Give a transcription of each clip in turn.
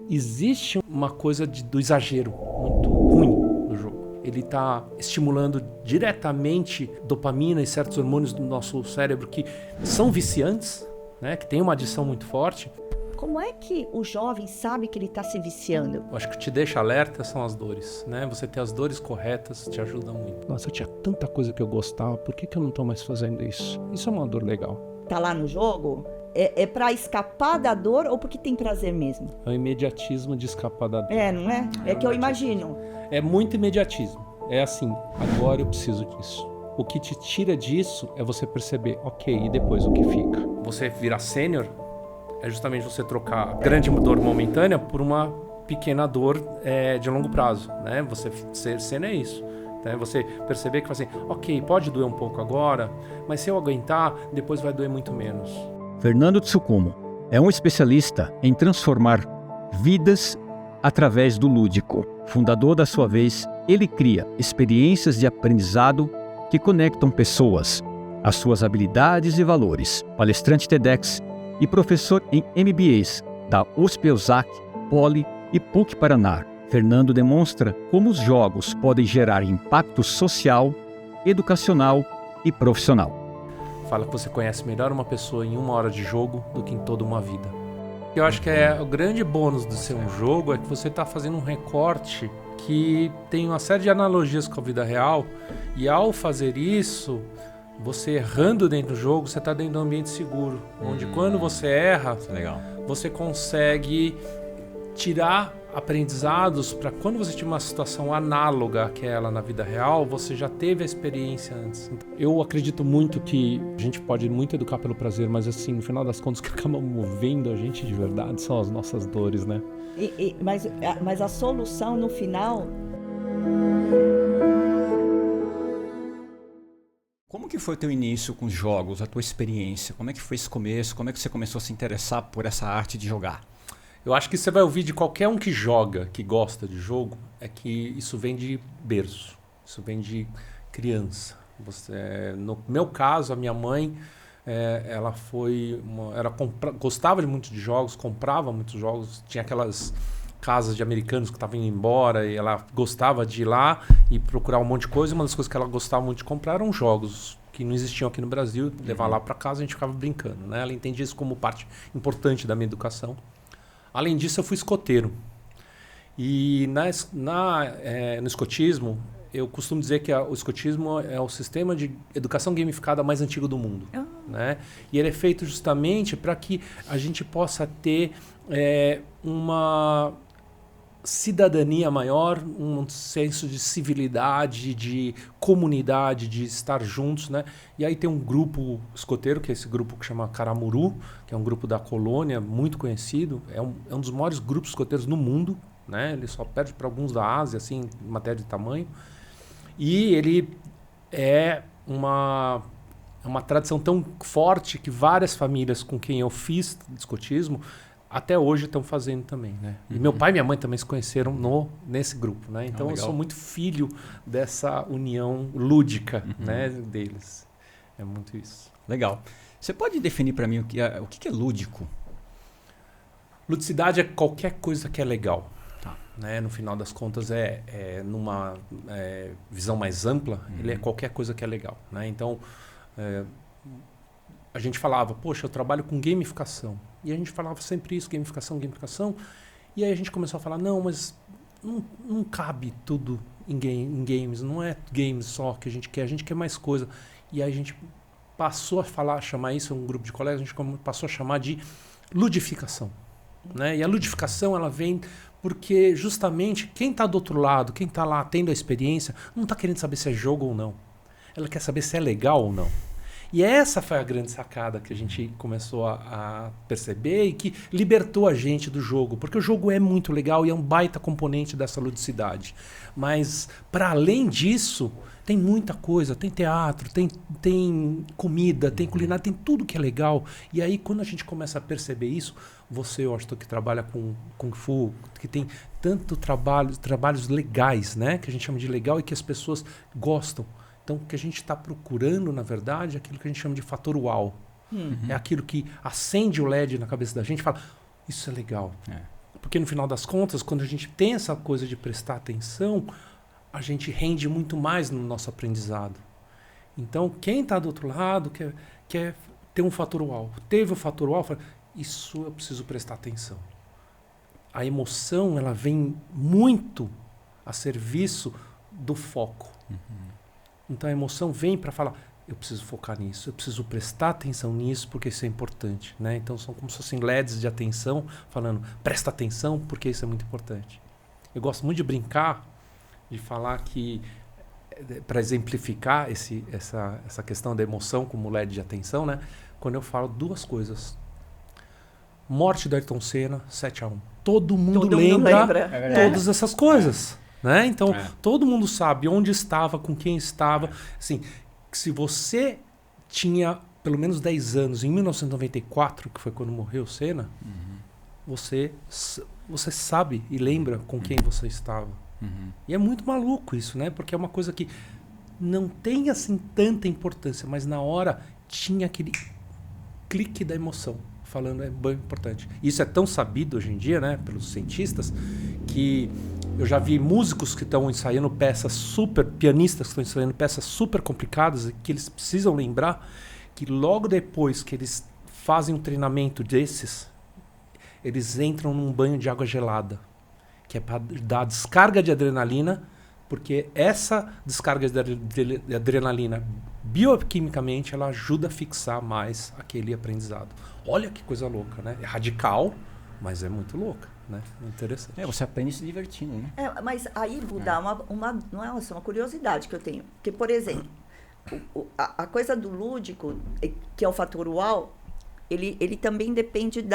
existe uma coisa do exagero muito ruim no jogo. Ele está estimulando diretamente dopamina e certos hormônios do nosso cérebro que são viciantes, né? Que tem uma adição muito forte. Como é que o jovem sabe que ele está se viciando? Eu acho que te deixa alerta são as dores, né? Você ter as dores corretas te ajuda muito. Nossa, eu tinha tanta coisa que eu gostava, por que eu não estou mais fazendo isso? Isso é uma dor legal. Tá lá no jogo? É para escapar da dor ou porque tem prazer mesmo? É o imediatismo de escapar da dor. Não é? É que eu imagino. É muito imediatismo. É assim, agora eu preciso disso. O que te tira disso é você perceber, ok, e depois o que fica? Você virar sênior é justamente você trocar a grande dor momentânea por uma pequena dor de longo prazo, né? Você ser sênior é isso. Né? Você perceber que assim, ok, pode doer um pouco agora, mas se eu aguentar, depois vai doer muito menos. Fernando Tsukumo é um especialista em transformar vidas através do lúdico. Fundador da sua vez, ele cria experiências de aprendizado que conectam pessoas às suas habilidades e valores. Palestrante TEDx e professor em MBAs da USP EUSAC, Poli e PUC Paraná. Fernando demonstra como os jogos podem gerar impacto social, educacional e profissional. Fala que você conhece melhor uma pessoa em 1 hora de jogo do que em toda uma vida. Eu acho que o grande bônus de ser um jogo é que você está fazendo um recorte que tem uma série de analogias com a vida real, e ao fazer isso, você errando dentro do jogo, você está dentro de um ambiente seguro, onde quando você erra, você consegue tirar aprendizados para quando você tiver uma situação análoga àquela na vida real, você já teve a experiência antes. Eu acredito muito que a gente pode muito educar pelo prazer, mas assim, no final das contas, o que acaba movendo a gente de verdade são as nossas dores, né? Mas a solução no final... Como que foi o teu início com os jogos, a tua experiência? Como é que foi esse começo? Como é que você começou a se interessar por essa arte de jogar? Eu acho que você vai ouvir de qualquer um que joga, que gosta de jogo, é que isso vem de berço, isso vem de criança. No meu caso, a minha mãe, ela gostava de muito de jogos, comprava muitos jogos, tinha aquelas casas de americanos que estavam indo embora e ela gostava de ir lá e procurar um monte de coisa. Uma das coisas que ela gostava muito de comprar eram jogos que não existiam aqui no Brasil, levar lá para casa, a gente ficava brincando, né? Ela entendia isso como parte importante da minha educação. Além disso, eu fui escoteiro. E no escotismo, eu costumo dizer que o escotismo é o sistema de educação gamificada mais antigo do mundo. Né? E ele é feito justamente para que a gente possa ter uma cidadania maior, um senso de civilidade, de comunidade, de estar juntos, né? E aí tem um grupo escoteiro, que é esse grupo que chama Caramuru, que é um grupo da colônia, muito conhecido, é um dos maiores grupos escoteiros no mundo, né? Ele só perde para alguns da Ásia, assim, em matéria de tamanho. E ele é uma tradição tão forte que várias famílias com quem eu fiz escotismo até hoje estão fazendo também, né? E meu pai e minha mãe também se conheceram nesse grupo, né? Então eu sou muito filho dessa união lúdica, né, deles. É muito isso. Legal. Você pode definir para mim o que é lúdico? Ludicidade é qualquer coisa que é legal. Né? No final das contas, numa visão mais ampla, ele é qualquer coisa que é legal. Né? Então, a gente falava, poxa, eu trabalho com gamificação. E a gente falava sempre isso, gamificação. E aí a gente começou a falar, não, mas não cabe tudo em games. Não é games só que a gente quer mais coisa. E aí a gente passou a chamar isso, um grupo de colegas, a gente passou a chamar de ludificação. Né? E a ludificação, ela vem porque justamente quem está do outro lado, quem está lá tendo a experiência, não está querendo saber se é jogo ou não. Ela quer saber se é legal ou não. E essa foi a grande sacada que a gente começou a perceber e que libertou a gente do jogo. Porque o jogo é muito legal e é um baita componente dessa ludicidade. Mas, para além disso, tem muita coisa. Tem teatro, tem comida, tem culinária, tem tudo que é legal. E aí, quando a gente começa a perceber isso, você, Washington, que trabalha com Kung Fu, que tem tanto trabalhos legais, né? Que a gente chama de legal e que as pessoas gostam. Então, o que a gente está procurando, na verdade, é aquilo que a gente chama de fator uau. É aquilo que acende o LED na cabeça da gente e fala, isso é legal. Porque no final das contas, quando a gente tem essa coisa de prestar atenção, a gente rende muito mais no nosso aprendizado. Então, quem está do outro lado quer ter um fator uau. Teve o fator uau, fala, isso eu preciso prestar atenção. A emoção, ela vem muito a serviço do foco. Então a emoção vem para falar, eu preciso focar nisso, eu preciso prestar atenção nisso porque isso é importante, né? Então são como se fossem LEDs de atenção falando, presta atenção porque isso é muito importante. Eu gosto muito de brincar, de falar que, para exemplificar essa questão da emoção como LED de atenção, né? Quando eu falo duas coisas. Morte do Ayrton Senna, 7-1. Todo mundo lembra todas essas coisas. Né? Então, todo mundo sabe onde estava, com quem estava. Assim, se você tinha pelo menos 10 anos, em 1994, que foi quando morreu o Senna, você sabe e lembra com quem você estava. E é muito maluco isso, né? Porque é uma coisa que não tem assim tanta importância, mas na hora tinha aquele clique da emoção, falando é bem importante. Isso é tão sabido hoje em dia, né, pelos cientistas, que eu já vi músicos que estão ensaiando peças pianistas que estão ensaiando peças super complicadas, que eles precisam lembrar que logo depois que eles fazem um treinamento desses, eles entram num banho de água gelada, que é para dar descarga de adrenalina, porque essa descarga de adrenalina, bioquimicamente, ela ajuda a fixar mais aquele aprendizado. Olha que coisa louca, né? É radical, mas é muito louca, né? Interessante. Você aprende se divertindo, né? Mas aí, Buda, não é uma curiosidade que eu tenho. Porque, por exemplo, a coisa do lúdico, que é o fator uau, ele também depende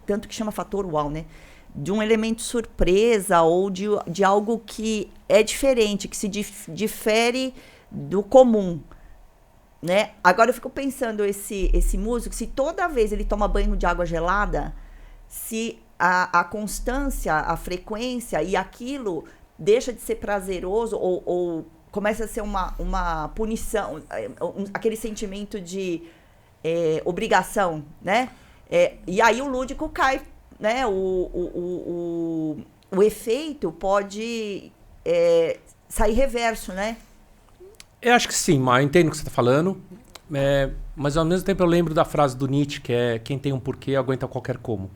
tanto que chama fator uau, né? De um elemento surpresa ou de algo que é diferente, que se difere do comum, né? Agora eu fico pensando, esse músico, se toda vez ele toma banho de água gelada, se a constância, a frequência e aquilo deixa de ser prazeroso ou começa a ser uma punição, aquele sentimento de obrigação, né? E aí o lúdico cai, né? O efeito pode sair reverso, né? Eu acho que sim, mas eu entendo o que você está falando. Mas ao mesmo tempo eu lembro da frase do Nietzsche, que é quem tem um porquê aguenta qualquer como.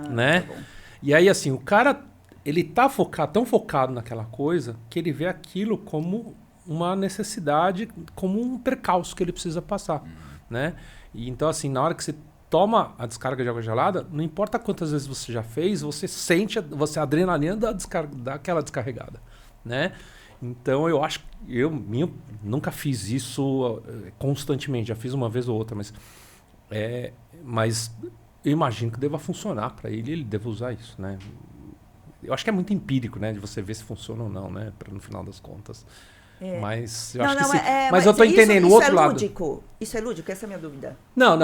Né? Tá bom. E aí, assim, o cara, ele tá tão focado naquela coisa, que ele vê aquilo como uma necessidade, como um percalço que ele precisa passar. Né? E então, assim, na hora que você toma a descarga de água gelada, não importa quantas vezes você já fez, você sente a adrenalina daquela descarregada. Né? Então eu acho que eu nunca fiz isso constantemente, já fiz uma vez ou outra, mas eu imagino que deva funcionar para ele deva usar isso, né? Eu acho que é muito empírico, né, de você ver se funciona ou não, né, para no final das contas. Mas eu acho que sim. Mas eu tô entendendo o outro lado. Isso é lúdico? Essa é a minha dúvida. Não,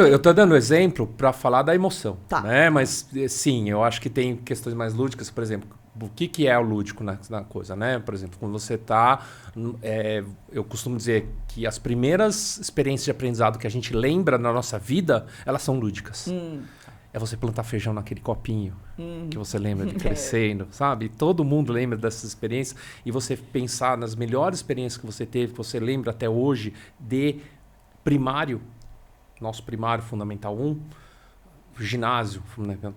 eu tô dando exemplo para falar da emoção, tá, né? Mas sim, eu acho que tem questões mais lúdicas, por exemplo, o que é o lúdico na coisa, né? Por exemplo, quando você está... eu costumo dizer que as primeiras experiências de aprendizado que a gente lembra na nossa vida, elas são lúdicas. É você plantar feijão naquele copinho que você lembra de crescendo, sabe? Todo mundo lembra dessas experiências. E você pensar nas melhores experiências que você teve, que você lembra até hoje de primário, nosso primário Fundamental 1, ginásio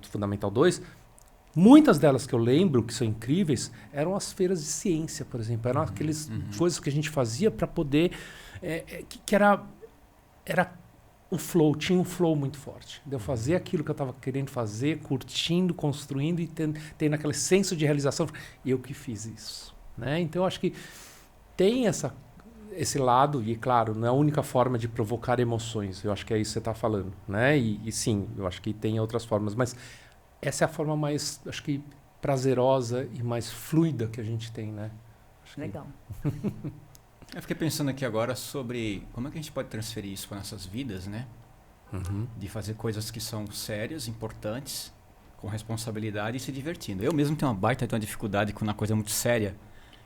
Fundamental 2... Muitas delas que eu lembro, que são incríveis, eram as feiras de ciência, por exemplo. Eram aquelas coisas que a gente fazia para poder... que era o flow, tinha um flow muito forte. De eu fazer aquilo que eu estava querendo fazer, curtindo, construindo e tendo aquele senso de realização. Eu que fiz isso. Né? Então, eu acho que tem esse lado, e claro, não é a única forma de provocar emoções. Eu acho que é isso que você está falando. Né? E sim, eu acho que tem outras formas, mas... Essa é a forma mais, acho que, prazerosa e mais fluida que a gente tem, né? Legal. Eu fiquei pensando aqui agora sobre como é que a gente pode transferir isso para nossas vidas, né? De fazer coisas que são sérias, importantes, com responsabilidade e se divertindo. Eu mesmo tenho uma dificuldade quando a coisa é muito séria.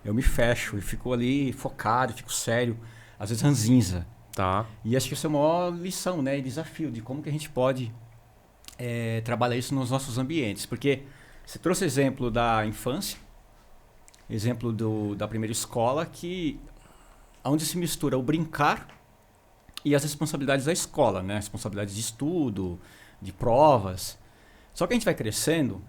Eu me fecho e fico ali focado, fico sério, às vezes ranzinza. Tá. E acho que isso é a maior lição, né? E desafio de como que a gente pode trabalhar isso nos nossos ambientes. Porque você trouxe exemplo da infância, exemplo da primeira escola, onde se mistura o brincar e as responsabilidades da escola, né? Responsabilidades de estudo, de provas. Só que a gente vai crescendo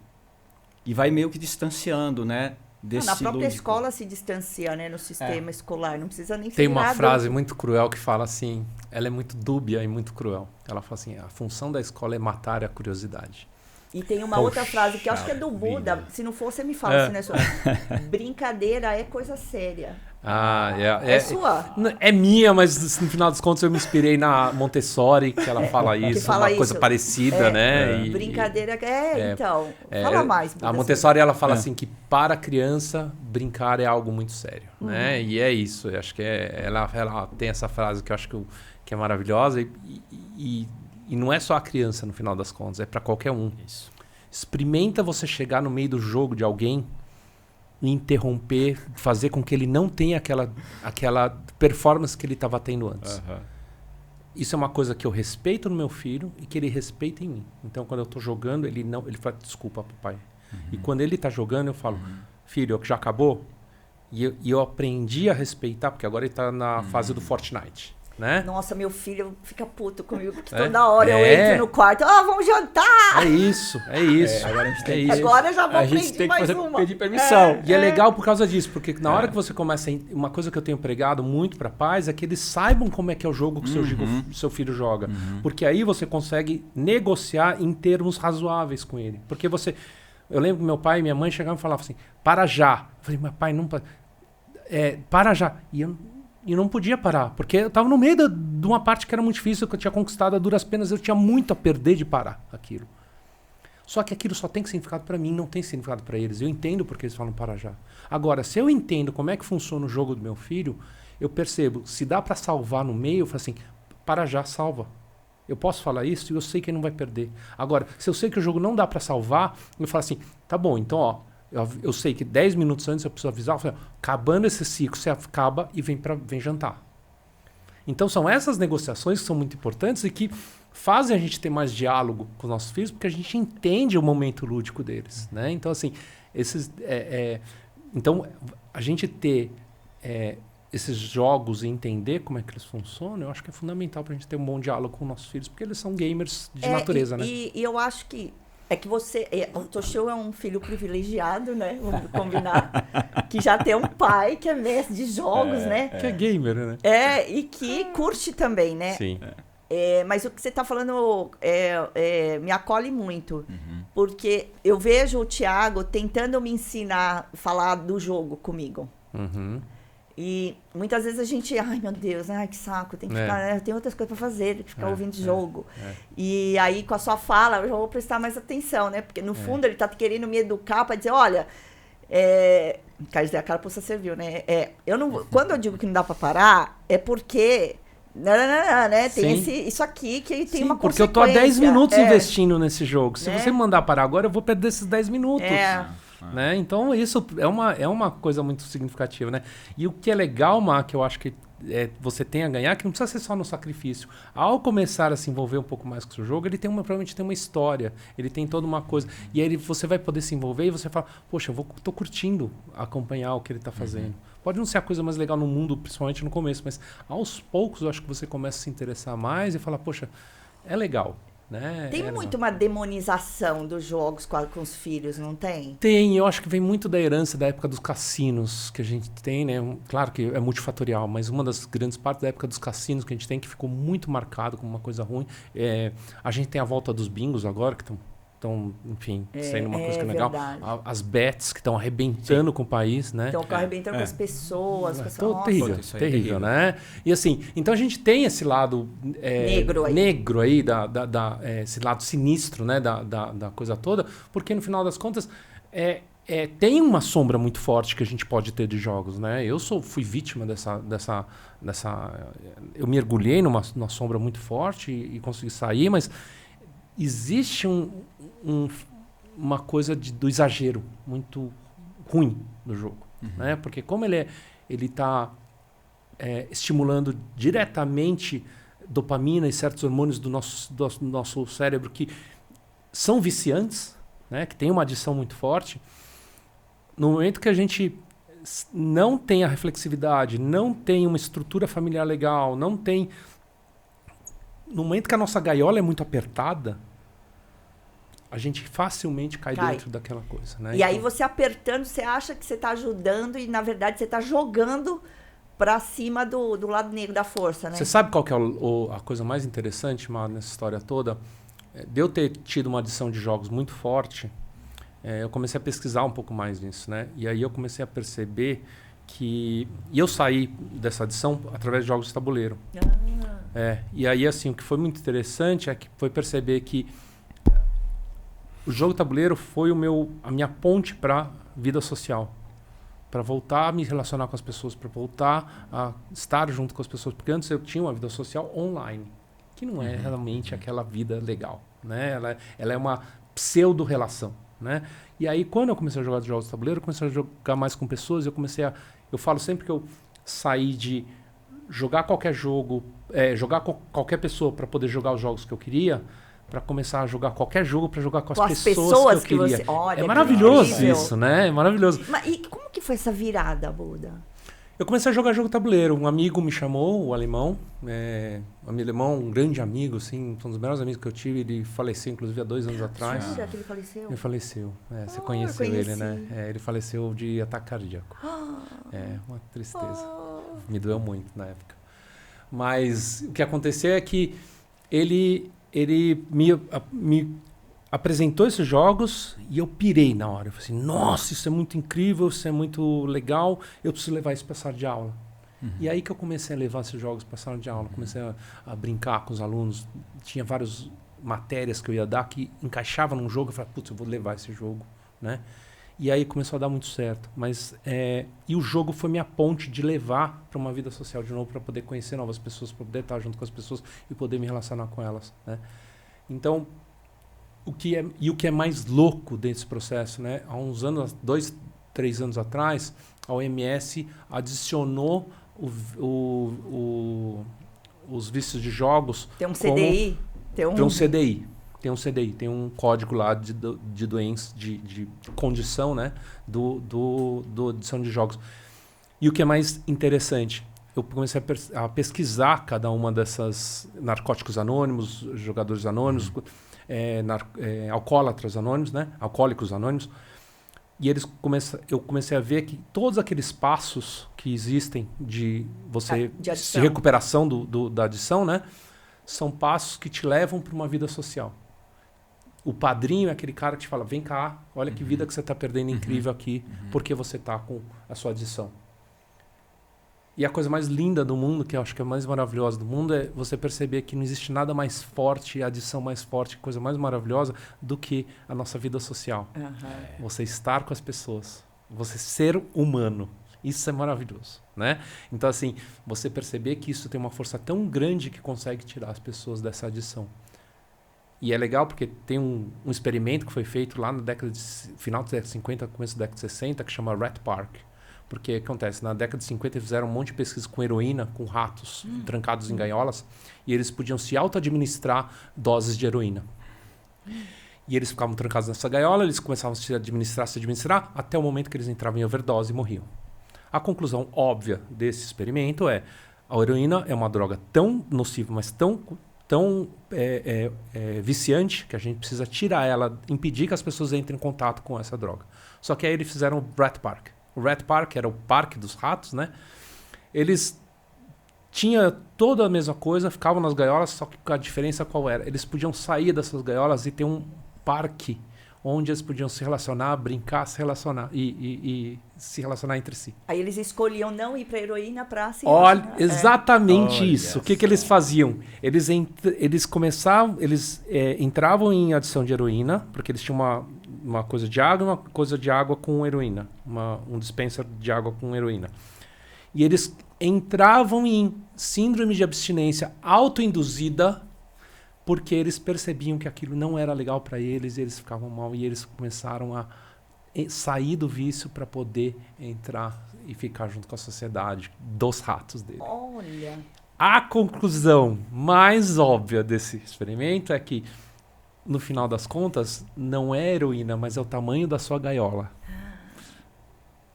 e vai meio que distanciando, né? Na própria lúdico. escola se distancia, né? No sistema escolar. Não precisa nem ser Tem uma nada. frase muito cruel que fala assim, ela é muito dúbia e muito cruel. Ela fala assim, a função da escola é matar a curiosidade. E tem uma Poxa outra frase que eu acho que é do Buda. vida. Se não for, você me fala. Se não é sua. Brincadeira é coisa séria. É sua. É minha, mas no final dos contos eu me inspirei na Montessori, que ela fala isso, fala uma isso. coisa parecida, né? Brincadeira então. Fala mais. Buda, A Montessori ela fala assim que para a criança brincar é algo muito sério, né? E é isso. Eu acho que ela tem essa frase que eu acho que é maravilhosa e não é só a criança no final das contas, é para qualquer um. Isso. Experimenta você chegar no meio do jogo de alguém e interromper, fazer com que ele não tenha aquela performance que ele estava tendo antes. Isso é uma coisa que eu respeito no meu filho e que ele respeita em mim. Então, quando eu estou jogando, ele fala, desculpa, papai. E quando ele está jogando, eu falo, filho, já acabou? E eu aprendi a respeitar, porque agora ele está na fase do Fortnite. Né? Nossa, meu filho fica puto comigo, porque toda hora eu entro no quarto, vamos jantar! É isso. Agora a gente tem isso. Agora eu já vou a gente tem que pedir permissão. E é legal por causa disso, porque na hora que você começa... Uma coisa que eu tenho pregado muito para pais é que eles saibam como é que é o jogo que seu filho joga. Porque aí você consegue negociar em termos razoáveis com ele. Porque você... Eu lembro que meu pai e minha mãe chegavam e falavam assim, para já. Eu falei, mas pai, não... para já. E não podia parar, porque eu estava no meio de uma parte que era muito difícil, que eu tinha conquistado a duras penas, eu tinha muito a perder de parar aquilo. Só que aquilo só tem significado para mim, não tem significado para eles. Eu entendo porque eles falam para já. Agora, se eu entendo como é que funciona o jogo do meu filho, eu percebo, se dá para salvar no meio, eu falo assim, para já, salva. Eu posso falar isso e eu sei que ele não vai perder. Agora, se eu sei que o jogo não dá para salvar, eu falo assim, tá bom, então ó, eu sei que 10 minutos antes eu preciso avisar, eu falo, acabando esse ciclo, você acaba e vem jantar. Então são essas negociações que são muito importantes e que fazem a gente ter mais diálogo com os nossos filhos, porque a gente entende o momento lúdico deles, né? Então assim, então a gente ter esses jogos e entender como é que eles funcionam, eu acho que é fundamental para a gente ter um bom diálogo com os nossos filhos, porque eles são gamers de natureza, né? E eu acho que que você... O Toshio é um filho privilegiado, né? Vamos combinar. Que já tem um pai que é mestre de jogos, né? Que é gamer, né? E que curte também, né? Sim. Mas o que você está falando me acolhe muito. Porque eu vejo o Thiago tentando me ensinar a falar do jogo comigo. E muitas vezes a gente, ai meu Deus, ai que saco, tem que ficar, tem outras coisas para fazer, tem que ficar ouvindo jogo. E aí com a sua fala eu já vou prestar mais atenção, né? Porque no fundo ele tá querendo me educar para dizer, olha, quer dizer, a carapuça serviu, né? Quando eu digo que não dá para parar, é porque né? Tem isso aqui que tem uma consequência. Porque eu tô há 10 minutos investindo nesse jogo. Se você me mandar parar agora, eu vou perder esses 10 minutos. Né? Então isso é uma coisa muito significativa, né? E o que é legal, Má, que eu acho que você tem a ganhar, que não precisa ser só no sacrifício. Ao começar a se envolver um pouco mais com o seu jogo, ele provavelmente tem uma história, ele tem toda uma coisa. E aí você vai poder se envolver e você fala, poxa, tô curtindo acompanhar o que ele está fazendo. Pode não ser a coisa mais legal no mundo, principalmente no começo, mas aos poucos eu acho que você começa a se interessar mais e falar, poxa, é legal. Né? Tem muito uma demonização dos jogos com os filhos, não tem? Tem, eu acho que vem muito da herança da época dos cassinos que a gente tem, né? Claro que é multifatorial, mas uma das grandes partes da época dos cassinos que a gente tem, que ficou muito marcado como uma coisa ruim. A gente tem a volta dos bingos agora, que estão, enfim, sendo uma coisa que é legal. As bets que estão arrebentando com o país, né? Estão arrebentando com as pessoas. Terrível, né? E assim, então a gente tem esse lado negro aí, esse lado sinistro, né? Da coisa toda, porque no final das contas tem uma sombra muito forte que a gente pode ter de jogos, né? Eu fui vítima dessa eu mergulhei numa sombra muito forte e consegui sair, mas existe uma coisa do exagero muito ruim no jogo, né? Porque como ele está estimulando diretamente dopamina e certos hormônios do nosso cérebro que são viciantes, né, que tem uma adição muito forte, no momento que a gente não tem a reflexividade, não tem uma estrutura familiar legal, não tem... No momento que a nossa gaiola é muito apertada, a gente facilmente cai dentro daquela coisa. Né? E aí você apertando, você acha que você está ajudando e, na verdade, você está jogando para cima do lado negro da força, né? Você sabe qual que é a coisa mais interessante, Mar, nessa história toda? De eu ter tido uma adição de jogos muito forte, eu comecei a pesquisar um pouco mais nisso, né? E aí eu comecei a perceber que... E eu saí dessa adição através de jogos de tabuleiro. E aí, assim, o que foi muito interessante foi perceber que o jogo tabuleiro foi a minha ponte para vida social. Para voltar a me relacionar com as pessoas, para voltar a estar junto com as pessoas. Porque antes eu tinha uma vida social online, que não é realmente aquela vida legal. Né? Ela é uma pseudo-relação. Né? E aí, quando eu comecei a jogar jogos de tabuleiro, eu comecei a jogar mais com pessoas. Eu falo sempre que eu saí de jogar qualquer jogo, jogar com qualquer pessoa para poder jogar os jogos que eu queria, para começar a jogar qualquer jogo para jogar com as pessoas que eu queria. Olha, é maravilhoso isso, né? É maravilhoso. Mas e como que foi essa virada, Buda? Eu comecei a jogar jogo tabuleiro. Um amigo me chamou, o alemão. Um grande amigo, assim, um dos melhores amigos que eu tive. Ele faleceu, inclusive, há 2 anos atrás. Jura que ele faleceu? Ele faleceu. Você conheceu ele, né? Ele faleceu de ataque cardíaco. Uma tristeza. Me doeu muito na época. Mas o que aconteceu é que ele me apresentou esses jogos e eu pirei na hora. Eu falei assim, nossa, isso é muito incrível, isso é muito legal, eu preciso levar isso para a sala de aula. E aí que eu comecei a levar esses jogos para a sala de aula, comecei a brincar com os alunos. Tinha várias matérias que eu ia dar que encaixava num jogo, eu falei, putz, eu vou levar esse jogo, né? E aí começou a dar muito certo. E o jogo foi minha ponte de levar para uma vida social de novo, para poder conhecer novas pessoas, para poder estar junto com as pessoas e poder me relacionar com elas. Né? Então, o que é mais louco desse processo, né? Há uns anos, 2, 3 anos atrás, a OMS adicionou os vícios de jogos. Tem um CDI? Tem um CDI. Tem um CDI, tem um código lá de doença, de condição, né? Do adição de jogos. E o que é mais interessante, eu comecei a pesquisar cada uma dessas narcóticos anônimos, jogadores anônimos, alcoólatras anônimos, né? Alcoólicos anônimos. E eu comecei a ver que todos aqueles passos que existem de recuperação da adição, né? São passos que te levam para uma vida social. O padrinho é aquele cara que te fala, vem cá, olha que vida que você está perdendo incrível aqui, porque você está com a sua adição. E a coisa mais linda do mundo, que eu acho que é a mais maravilhosa do mundo, é você perceber que não existe nada mais forte, adição mais forte, coisa mais maravilhosa do que a nossa vida social. Você estar com as pessoas, você ser humano. Isso é maravilhoso, né? Então, assim, você perceber que isso tem uma força tão grande que consegue tirar as pessoas dessa adição. E é legal porque tem um experimento que foi feito lá na final da década de 50, começo da década de 60, que chama Rat Park. Porque o que acontece? Na década de 50 eles fizeram um monte de pesquisa com heroína, com ratos trancados em gaiolas, e eles podiam se auto-administrar doses de heroína. E eles ficavam trancados nessa gaiola, eles começavam a se administrar, até o momento que eles entravam em overdose e morriam. A conclusão óbvia desse experimento é a heroína é uma droga tão nociva, mas tão viciante, que a gente precisa tirar ela, impedir que as pessoas entrem em contato com essa droga. Só que aí eles fizeram o Rat Park. O Rat Park era o parque dos ratos, né? Eles tinham toda a mesma coisa, ficavam nas gaiolas, só que a diferença qual era? Eles podiam sair dessas gaiolas e ter um parque onde eles podiam se relacionar, brincar, se relacionar e se relacionar entre si. Aí eles escolhiam não ir para a heroína para se Olha, relacionar. exatamente isso. O que eles faziam? Eles entravam em adição de heroína, porque eles tinham uma coisa de água e uma coisa de água com heroína. Um dispenser de água com heroína. E eles entravam em síndrome de abstinência autoinduzida, porque eles percebiam que aquilo não era legal para eles, e eles ficavam mal, e eles começaram a sair do vício para poder entrar e ficar junto com a sociedade dos ratos dele. Olha! A conclusão mais óbvia desse experimento é que no final das contas, não é heroína, mas é o tamanho da sua gaiola.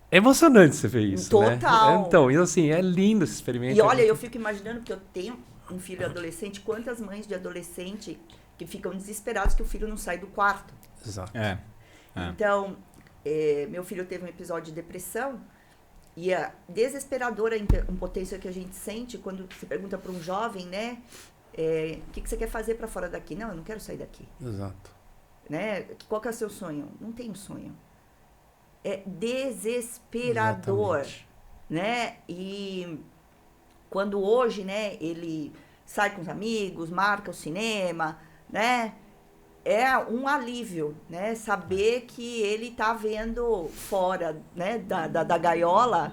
É emocionante você ver isso, Total. né? Então, e assim, é lindo esse experimento. E olha, eu fico imaginando que eu tenho um filho adolescente, quantas mães de adolescente que ficam desesperadas que o filho não sai do quarto. Exato. Então, meu filho teve um episódio de depressão e a desesperadora impotência que a gente sente quando você pergunta para um jovem, né? O que você quer fazer para fora daqui? Não, eu não quero sair daqui. Exato. Né? Qual que é o seu sonho? Não tenho sonho. É desesperador. Exatamente. Né? E quando hoje, né, ele sai com os amigos, marca o cinema, né? É um alívio, né? Saber que ele está vendo fora, né, da gaiola,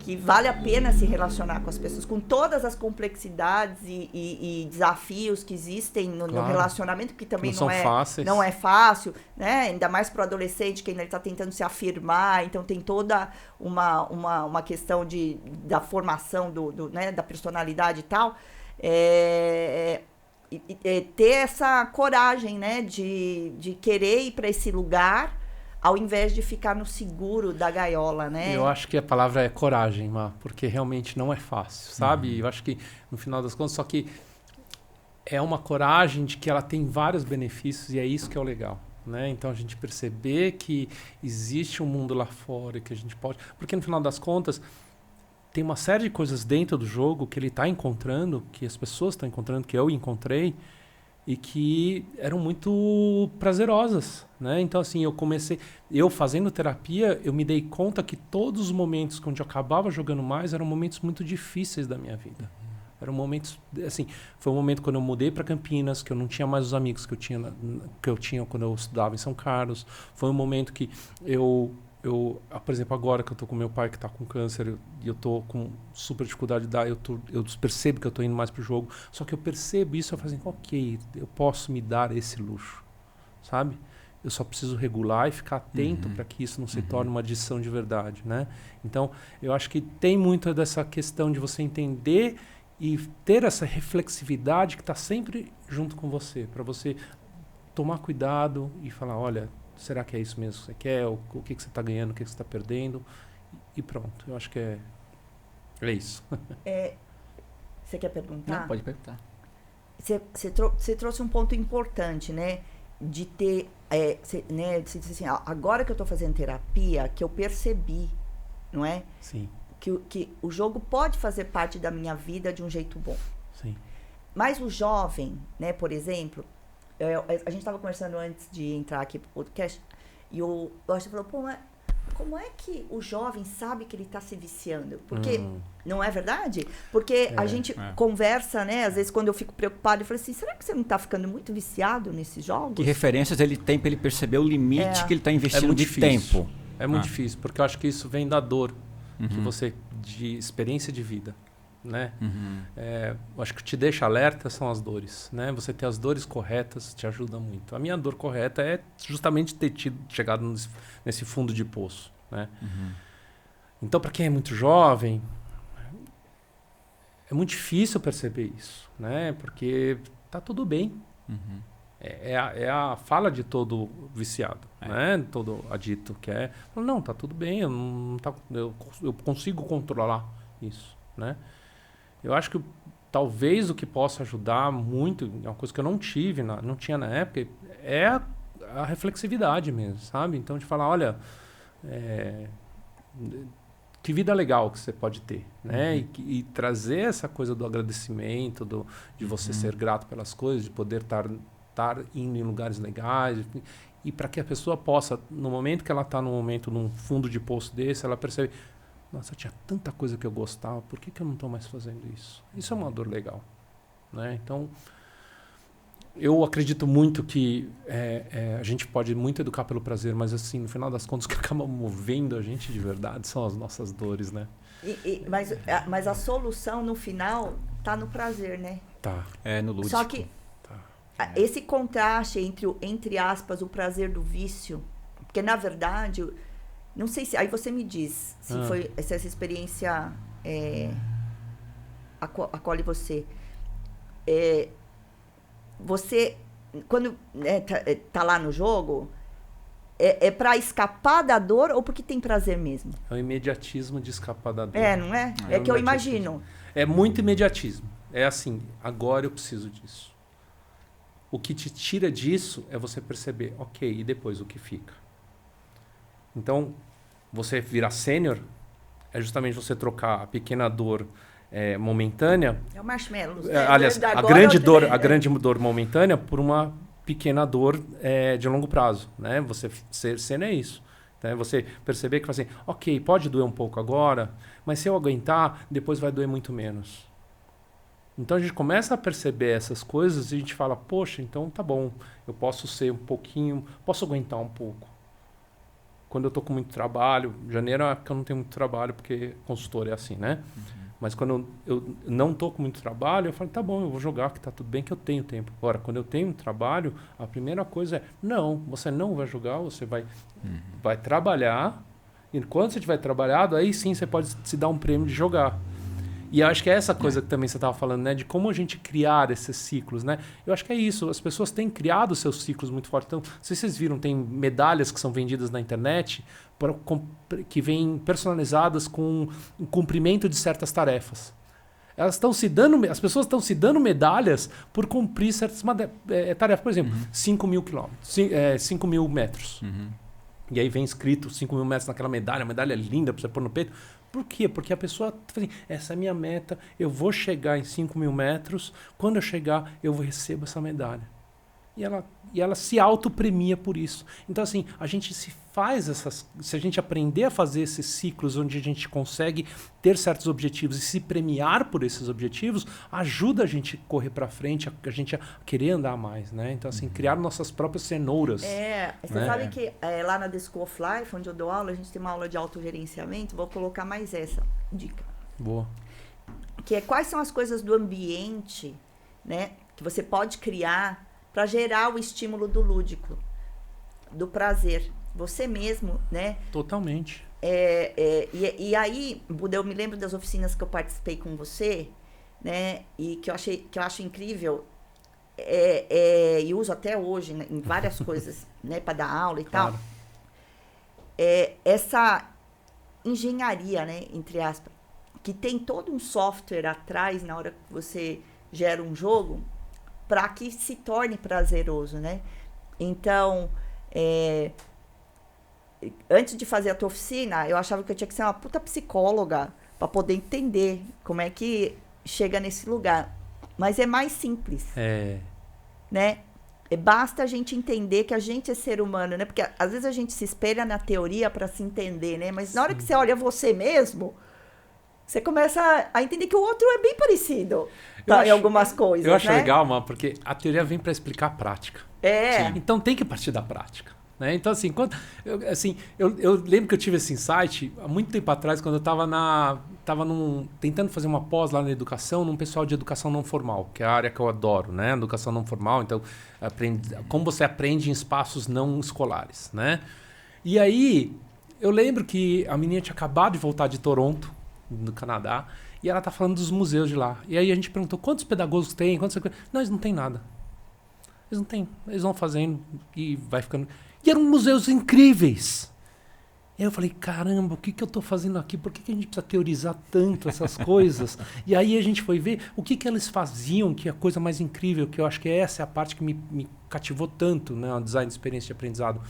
que vale a pena se relacionar com as pessoas, com todas as complexidades e desafios que existem no relacionamento, que também não é fácil, né? Ainda mais para o adolescente, que ainda está tentando se afirmar, então tem toda uma questão da formação né, da personalidade e tal. Ter essa coragem, né, de querer ir para esse lugar, ao invés de ficar no seguro da gaiola, né? Eu acho que a palavra é coragem, Má, porque realmente não é fácil, sabe? Eu acho que, no final das contas, só que é uma coragem de que ela tem vários benefícios e é isso que é o legal, né? Então, a gente perceber que existe um mundo lá fora e que a gente pode... Porque, no final das contas, tem uma série de coisas dentro do jogo que ele está encontrando, que as pessoas estão encontrando, que eu encontrei, e que eram muito prazerosas, né? Então, assim, eu fazendo terapia, eu me dei conta que todos os momentos onde eu acabava jogando mais eram momentos muito difíceis da minha vida. Eram momentos, assim, foi um momento quando eu mudei para Campinas, que eu não tinha mais os amigos que eu tinha quando eu estudava em São Carlos. Foi um momento que por exemplo, agora que eu tô com meu pai que tá com câncer e eu tô com super dificuldade de dar, eu percebo que eu tô indo mais pro jogo, só que eu percebo isso, eu falo assim, ok, eu posso me dar esse luxo, sabe? Eu só preciso regular e ficar atento para que isso não se torne uma adição de verdade, né? Então, eu acho que tem muito dessa questão de você entender e ter essa reflexividade que está sempre junto com você, para você tomar cuidado e falar, olha, será que é isso mesmo que você quer? O que você está ganhando? O que você está perdendo? E pronto. Eu acho que é isso. Você quer perguntar? Não, pode perguntar. Você trouxe um ponto importante, né? De ter... você disse assim, agora que eu estou fazendo terapia, que eu percebi, não é? Sim. Que o jogo pode fazer parte da minha vida de um jeito bom. Sim. Mas o jovem, né, por exemplo... a gente estava conversando antes de entrar aqui pro podcast e o Gosta falou, pô, mas como é que o jovem sabe que ele está se viciando? Porque, não é verdade? Porque a gente conversa, né? Às vezes quando eu fico preocupado, eu falo assim, será que você não está ficando muito viciado nesses jogos? Que referências ele tem para ele perceber o limite que ele está investindo de tempo? É muito difícil, porque eu acho que isso vem da dor de experiência de vida. Né? Eu acho que te deixa alerta são as dores, né? Você ter as dores corretas te ajuda muito. A minha dor correta é justamente ter chegado nesse fundo de poço, né? Então, para quem é muito jovem, é muito difícil perceber isso, né? Porque tá tudo bem. É a fala de todo viciado, né? Todo adito que não, tá tudo bem, eu consigo controlar isso, né? Eu acho que talvez o que possa ajudar muito, é uma coisa que eu não tinha na época, é a reflexividade mesmo, sabe? Então, de falar, olha, que vida legal que você pode ter, né? E trazer essa coisa do agradecimento, de você ser grato pelas coisas, de poder estar indo em lugares legais, e para que a pessoa possa, no momento que ela está num fundo de poço desse, ela percebe, nossa, tinha tanta coisa que eu gostava, por que eu não estou mais fazendo isso? Isso é uma dor legal, né? Então, eu acredito muito que a gente pode muito educar pelo prazer, mas assim, no final das contas, o que acaba movendo a gente de verdade são as nossas dores, né? Mas a solução, no final, tá no prazer, né? Tá. No lúdico. Só que esse contraste entre aspas, o prazer do vício, porque, na verdade... Não sei se... Aí você me diz se essa experiência acolhe você. Você quando tá lá no jogo, é para escapar da dor ou porque tem prazer mesmo? É o imediatismo de escapar da dor. Não é? É É o que eu imediatismo. imagino. É muito imediatismo. É assim, agora eu preciso disso. O que te tira disso é você perceber, ok, e depois o que fica? Então, você virar sênior é justamente você trocar a pequena dor momentânea. É o marshmallow. Aliás, a grande dor momentânea por uma pequena dor de longo prazo, né? Você ser sênior é isso. Né? Você perceber que assim, ok, pode doer um pouco agora, mas se eu aguentar, depois vai doer muito menos. Então a gente começa a perceber essas coisas e a gente fala, poxa, então tá bom, eu posso ser um pouquinho, posso aguentar um pouco. Quando eu tô com muito trabalho, janeiro é uma época que eu não tenho muito trabalho, porque consultor é assim, né? Mas quando eu não tô com muito trabalho, eu falo, tá bom, eu vou jogar, que tá tudo bem, que eu tenho tempo. Agora, quando eu tenho um trabalho, a primeira coisa é, não, você não vai jogar, você vai trabalhar, e quando você tiver trabalhado, aí sim você pode se dar um prêmio de jogar. E eu acho que é essa coisa que também você estava falando, né? De como a gente criar esses ciclos, né? Eu acho que é isso. As pessoas têm criado seus ciclos muito fortes. Então, não sei se vocês viram, tem medalhas que são vendidas na internet que vêm personalizadas com o cumprimento de certas tarefas. Elas estão se dando, as pessoas estão se dando medalhas por cumprir certas tarefas. Por exemplo, 5 mil quilômetros, 5 mil metros. E aí vem escrito 5 mil metros naquela medalha, a medalha é linda para você pôr no peito. Por quê? Porque a pessoa fala assim, essa é a minha meta, eu vou chegar em 5 mil metros, quando eu chegar, eu recebo essa medalha. E ela se autopremia por isso. Então, assim, a gente se a gente aprender a fazer esses ciclos onde a gente consegue ter certos objetivos e se premiar por esses objetivos, ajuda a gente a correr para frente, a gente a querer andar mais, né? Então, assim, criar nossas próprias cenouras. Você sabe que lá na The School of Life, onde eu dou aula, a gente tem uma aula de autogerenciamento, vou colocar mais essa dica. Boa. Que é quais são as coisas do ambiente, né, que você pode criar para gerar o estímulo do lúdico, do prazer. Você mesmo, né? Totalmente. E aí, Buda, eu me lembro das oficinas que eu participei com você, né? E que eu acho incrível, e uso até hoje, né, em várias coisas, né? Para dar aula e Claro. tal. Essa engenharia, né? Entre aspas, que tem todo um software atrás na hora que você gera um jogo, para que se torne prazeroso, né? Então, antes de fazer a tua oficina, eu achava que eu tinha que ser uma puta psicóloga para poder entender como é que chega nesse lugar. Mas é mais simples, né? Basta a gente entender que a gente é ser humano, né? Porque às vezes a gente se espelha na teoria para se entender, né? Mas na hora que você olha você mesmo, você começa a entender que o outro é bem parecido em algumas coisas, Eu acho né? legal, mano, porque a teoria vem para explicar a prática. Então tem que partir da prática. Né? Então, assim, eu lembro que eu tive esse insight há muito tempo atrás, quando eu estava tentando fazer uma pós lá na educação, num pessoal de educação não formal, que é a área que eu adoro, né? Educação não formal, então, como você aprende em espaços não escolares, né? E aí, eu lembro que a menina tinha acabado de voltar de Toronto, no Canadá, e ela tá falando dos museus de lá. E aí a gente perguntou, quantos pedagogos tem? Não, eles não têm nada. Eles não têm. Eles vão fazendo e vai ficando... E eram museus incríveis. E aí eu falei, caramba, o que eu estou fazendo aqui? Por que a gente precisa teorizar tanto essas coisas? E aí a gente foi ver o que eles faziam, que é a coisa mais incrível, que eu acho que essa é a parte que me cativou tanto, né? O design de experiência de aprendizado.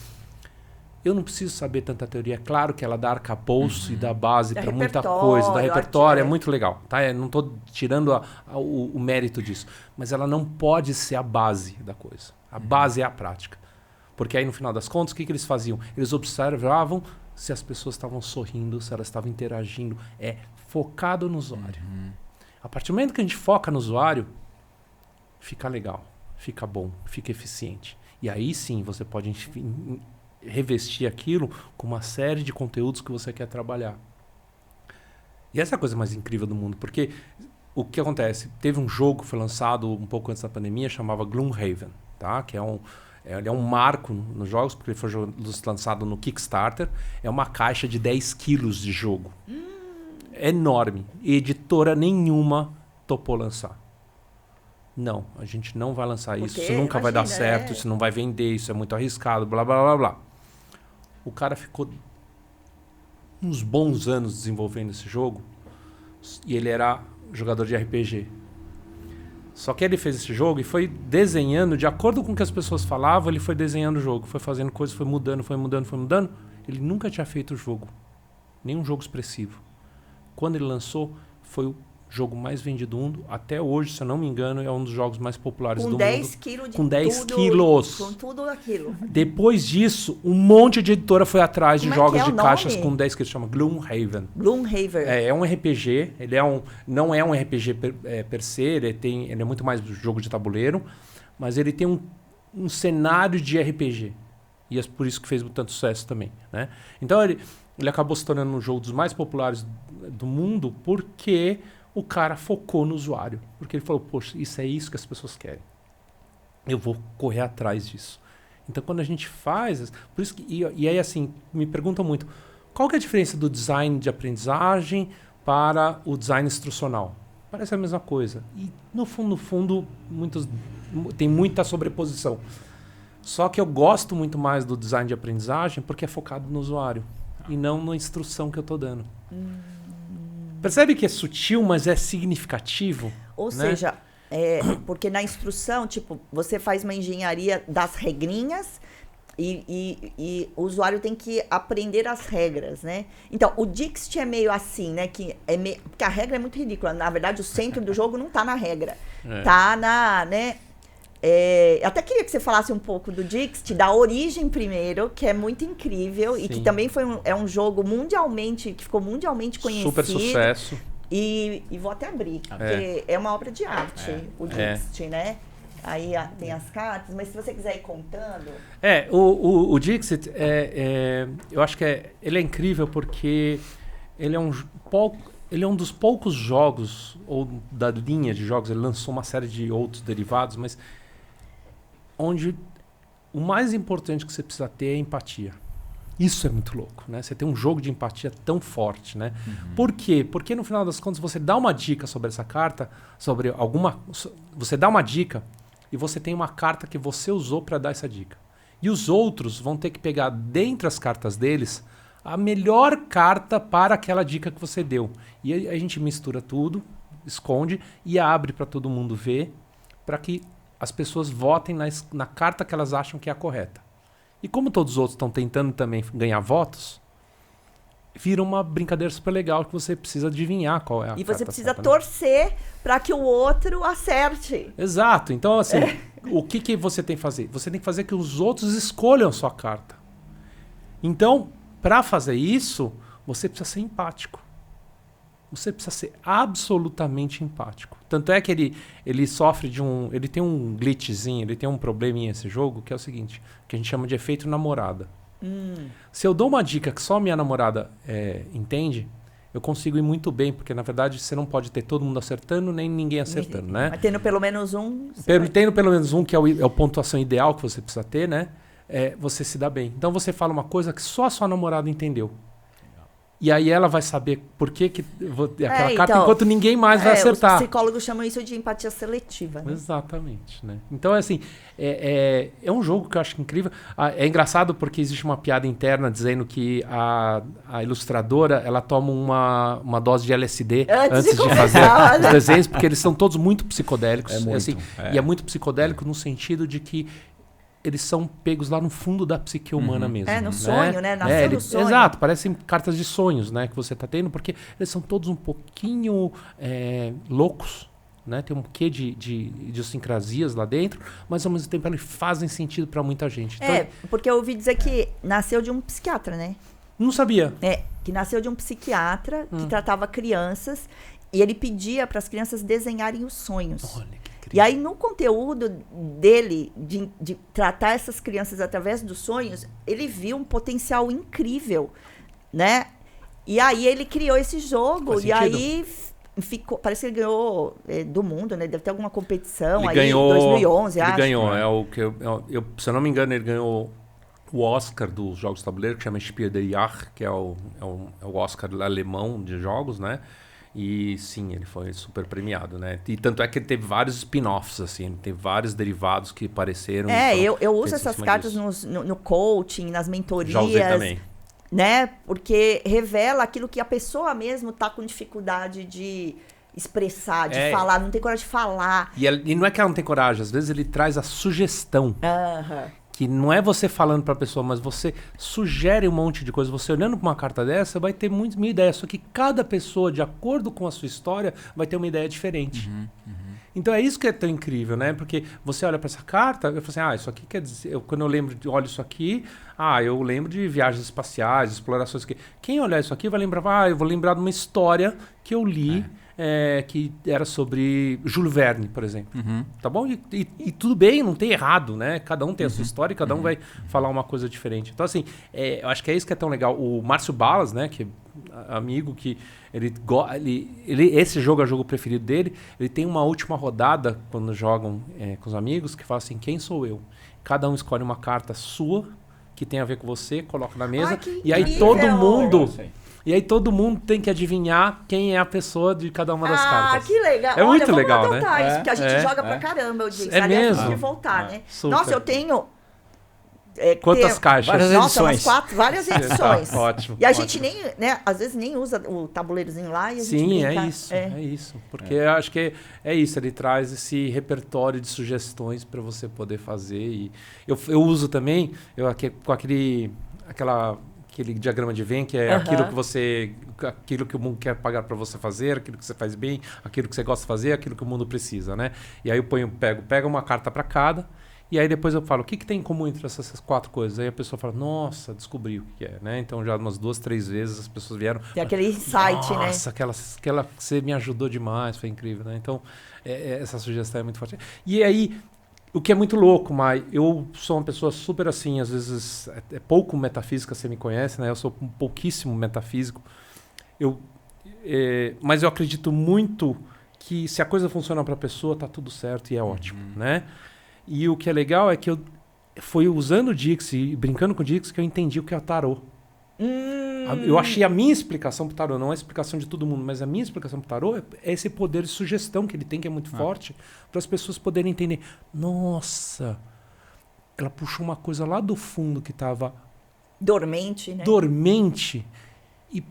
Eu não preciso saber tanta teoria. É claro que ela dá arcabouço e dá base para muita coisa, dá repertório, é muito legal. Tá? Eu não estou tirando o mérito disso. Mas ela não pode ser a base da coisa. A base é a prática. Porque aí, no final das contas, o que eles faziam? Eles observavam se as pessoas estavam sorrindo, se elas estavam interagindo. É focado no usuário. A partir do momento que a gente foca no usuário, fica legal, fica bom, fica eficiente. E aí sim você pode revestir aquilo com uma série de conteúdos que você quer trabalhar. E essa é a coisa mais incrível do mundo, porque o que acontece? Teve um jogo que foi lançado um pouco antes da pandemia, chamava Gloomhaven, tá? Que ele é um marco nos jogos, porque ele foi lançado no Kickstarter. É uma caixa de 10 quilos de jogo. É enorme. E editora nenhuma topou lançar. não, a gente não vai lançar isso, Porque, isso nunca vai dar imagina, certo, isso não vai vender, isso é muito arriscado, blá, blá, blá, blá. O cara ficou uns bons anos desenvolvendo esse jogo e ele era jogador de RPG. Só que ele fez esse jogo e foi desenhando, de acordo com o que as pessoas falavam, ele foi desenhando o jogo, foi fazendo coisas, foi mudando, foi mudando, foi mudando. Ele nunca tinha feito o jogo, nenhum jogo expressivo. Quando ele lançou, foi o jogo mais vendido do mundo. Até hoje, se eu não me engano, é um dos jogos mais populares do mundo. 10 quilos de Com 10 tudo, quilos. Com tudo aquilo. Depois disso, um monte de editora foi atrás de Como é jogos que é de o caixas nome? com 10 quilos, chama Gloomhaven. Gloomhaven. É um RPG, ele não é um RPG per se, ele é muito mais jogo de tabuleiro, mas ele tem um cenário de RPG. E é por isso que fez tanto sucesso também, né? Então ele acabou se tornando um jogo dos mais populares do mundo porque o cara focou no usuário. Porque ele falou, poxa, isso é isso que as pessoas querem. Eu vou correr atrás disso. Então quando a gente faz... Por isso que, e aí assim, me perguntam muito, qual que é a diferença do design de aprendizagem para o design instrucional? Parece a mesma coisa. E no fundo, tem muita sobreposição. Só que eu gosto muito mais do design de aprendizagem porque é focado no usuário e não na instrução que eu estou dando. Percebe que é sutil, mas é significativo? Ou né? seja, porque na instrução, tipo, você faz uma engenharia das regrinhas e o usuário tem que aprender as regras, né? Então, o Dixit é meio assim, né? Porque a regra é muito ridícula. Na verdade, o centro do jogo não tá na regra. Tá né? Eu até queria que você falasse um pouco do Dixit, da origem primeiro, que é muito incrível. Sim. E que também é um jogo que ficou mundialmente conhecido. Super sucesso. E vou até abrir, porque é uma obra de arte, o Dixit, né? Aí tem as cartas, mas se você quiser ir contando... O Dixit, eu acho que ele é incrível porque ele é um dos poucos jogos, ou da linha de jogos, ele lançou uma série de outros derivados, mas onde o mais importante que você precisa ter é empatia. Isso é muito louco, né? Você tem um jogo de empatia tão forte, né? Por quê? Porque no final das contas você dá uma dica sobre essa carta, você dá uma dica e você tem uma carta que você usou para dar essa dica. E os outros vão ter que pegar dentre as cartas deles a melhor carta para aquela dica que você deu. E aí a gente mistura tudo, esconde e abre para todo mundo ver, para que as pessoas votem na carta que elas acham que é a correta. E como todos os outros estão tentando também ganhar votos, vira uma brincadeira super legal que você precisa adivinhar qual é a carta. E você precisa certa, torcer para que o outro acerte. Exato. Então, assim, o que você tem que fazer? Você tem que fazer que os outros escolham a sua carta. Então, para fazer isso, você precisa ser empático. Você precisa ser absolutamente empático. Tanto é que ele sofre ele tem um glitchzinho, ele tem um probleminha esse jogo, que é o seguinte, que a gente chama de efeito namorada. Se eu dou uma dica que só minha namorada entende, eu consigo ir muito bem, porque na verdade você não pode ter todo mundo acertando, nem ninguém acertando, né? Mas tendo pelo menos um... Tendo pelo menos um, que é a pontuação ideal que você precisa ter, né? Você se dá bem. Então você fala uma coisa que só a sua namorada entendeu. E aí ela vai saber por que aquela carta, então, enquanto ninguém mais vai acertar. Os psicólogos chamam isso de empatia seletiva. Né? Exatamente, né? Então, assim, é um jogo que eu acho incrível. É engraçado porque existe uma piada interna dizendo que a ilustradora, ela toma uma dose de LSD antes de fazer os desenhos, porque eles são todos muito psicodélicos. E é muito psicodélico no sentido de que eles são pegos lá no fundo da psique humana mesmo. No sonho, né? Nasceu no sonho. Exato, parecem cartas de sonhos, né? Que você está tendo, porque eles são todos um pouquinho loucos, né? Tem um quê de idiosincrasias lá dentro, mas ao mesmo tempo eles fazem sentido para muita gente. Então, porque eu ouvi dizer que nasceu de um psiquiatra, né? Não sabia. Que nasceu de um psiquiatra que tratava crianças e ele pedia para as crianças desenharem os sonhos. Olha. E aí, no conteúdo dele, de tratar essas crianças através dos sonhos, ele viu um potencial incrível, né? E aí, ele criou esse jogo. Faz e sentido. aí, parece que ele ganhou do mundo, né? Deve ter alguma competição Ele aí, ganhou, 2011, acho. Ele ganhou, se eu não me engano, ele ganhou o Oscar dos jogos de tabuleiro, que chama Spiel des Jahres, que é o Oscar alemão de jogos, né? E sim, ele foi super premiado, né? E tanto é que ele teve vários spin-offs, assim, ele teve vários derivados que apareceram. Eu uso feitos em essas cima cartas disso. no coaching, nas mentorias. Já usei também. Né? Porque revela aquilo que a pessoa mesmo tá com dificuldade de expressar, de falar, não tem coragem de falar. E não é que ela não tem coragem, às vezes ele traz a sugestão. Que não é você falando para a pessoa, mas você sugere um monte de coisa. Você olhando para uma carta dessa, vai ter muitas mil ideias. Só que cada pessoa, de acordo com a sua história, vai ter uma ideia diferente. Então é isso que é tão incrível, né? Porque você olha para essa carta, eu falo assim, isso aqui quer dizer... quando eu olho isso aqui, eu lembro de viagens espaciais, explorações. Quem olhar isso aqui vai lembrar, eu vou lembrar de uma história que eu li... que era sobre Júlio Verne, por exemplo. Tá bom? E tudo bem, não tem errado, né? Cada um tem a sua história e cada um vai falar uma coisa diferente. Então, assim, eu acho que é isso que é tão legal. O Márcio Balas, né? Que é amigo, que esse jogo é o jogo preferido dele. Ele tem uma última rodada, quando jogam com os amigos, que fala assim, quem sou eu? Cada um escolhe uma carta sua, que tem a ver com você, coloca na mesa. E aí todo mundo... E aí todo mundo tem que adivinhar quem é a pessoa de cada uma das cartas. Que legal. É muito legal, vamos adotar né? isso, porque a gente joga pra caramba, eu disse. É mesmo? De voltar, né? Super. Nossa, eu tenho... Quantas caixas? Várias edições. Várias edições. Ótimo. E a gente nem, né, às vezes nem usa o tabuleirozinho lá e a gente brinca. É isso. Porque eu acho que é isso, ele traz esse repertório de sugestões para você poder fazer. E eu uso também, com aquele diagrama de Venn, que é aquilo que o mundo quer pagar para você fazer, aquilo que você faz bem, aquilo que você gosta de fazer, aquilo que o mundo precisa, né? E aí eu pego uma carta para cada, e aí depois eu falo, o que tem em comum entre essas 4 coisas? Aí a pessoa fala, nossa, descobri o que é, né? Então já umas 2, 3 vezes as pessoas vieram... Tem aquele insight, né? Nossa, aquela você me ajudou demais, foi incrível, né? Então, essa sugestão é muito forte. E aí... O que é muito louco, Mai, eu sou uma pessoa super assim, às vezes é pouco metafísica, você me conhece, né? Eu sou um pouquíssimo metafísico. Mas eu acredito muito que se a coisa funciona para a pessoa, tá tudo certo e é ótimo, né? E o que é legal é que foi usando o Dix e brincando com o Dix que eu entendi o que é o tarô. Eu achei a minha explicação pro tarô, não a explicação de todo mundo, mas a minha explicação pro tarô é esse poder de sugestão que ele tem, que é muito forte, para as pessoas poderem entender. Nossa, ela puxou uma coisa lá do fundo que estava dormente, né? Dormente e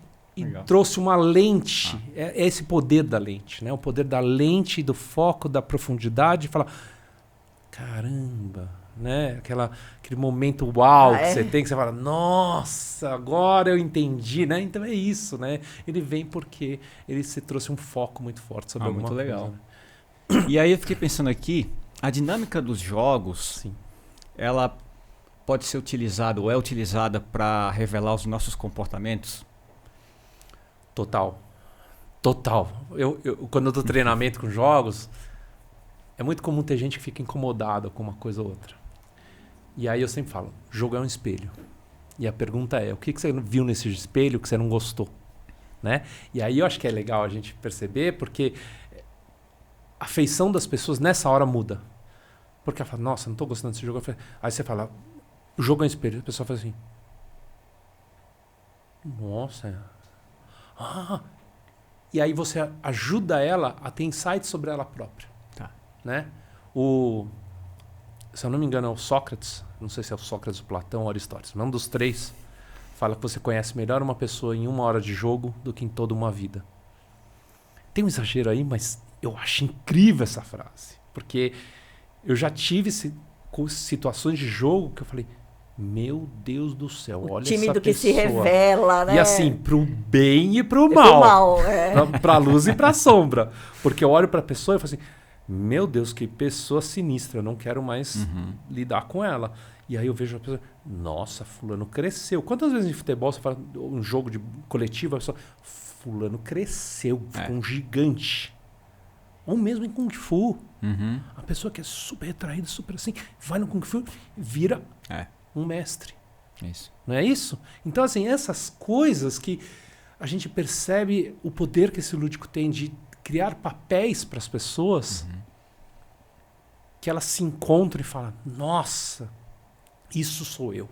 trouxe uma lente. É esse poder da lente, né? O poder da lente, do foco, da profundidade, falar, caramba. Né? Aquele momento uau que você tem, que você fala, nossa, agora eu entendi, né? Então é isso, né? Ele vem porque ele se trouxe um foco muito forte sobre alguma coisa. Muito legal. E aí eu fiquei pensando aqui, a dinâmica dos jogos, ela pode ser utilizada ou é utilizada para revelar os nossos comportamentos? Total. Quando eu dou treinamento com jogos, é muito comum ter gente que fica incomodada com uma coisa ou outra. E aí eu sempre falo, jogo é um espelho. E a pergunta é, o que você viu nesse espelho que você não gostou? Né? E aí eu acho que é legal a gente perceber, porque a feição das pessoas nessa hora muda. Porque ela fala, nossa, não estou gostando desse jogo. Aí você fala, o jogo é um espelho. A pessoa fala assim, nossa. E aí você ajuda ela a ter insights sobre ela própria. Né? Se eu não me engano é o Sócrates, não sei se é o Sócrates, o Platão ou Aristóteles, mas um dos 3 fala que você conhece melhor uma pessoa em 1 hora de jogo do que em toda uma vida. Tem um exagero aí, mas eu acho incrível essa frase, porque eu já tive situações de jogo que eu falei, meu Deus do céu, olha essa pessoa. O tímido que se revela, né? E assim, pro bem e pro mal. Pra luz e pra sombra. Porque eu olho pra pessoa e falo assim, meu Deus, que pessoa sinistra, eu não quero mais lidar com ela. E aí eu vejo a pessoa, nossa, fulano cresceu. Quantas vezes em futebol você fala um jogo de coletivo, a pessoa, fulano cresceu, ficou um gigante. Ou mesmo em Kung Fu. A pessoa que é super retraída, super assim, vai no Kung Fu, vira um mestre. Isso. Não é isso? Então, assim, essas coisas que a gente percebe o poder que esse lúdico tem de criar papéis para as pessoas que elas se encontram e falam, nossa, isso sou eu.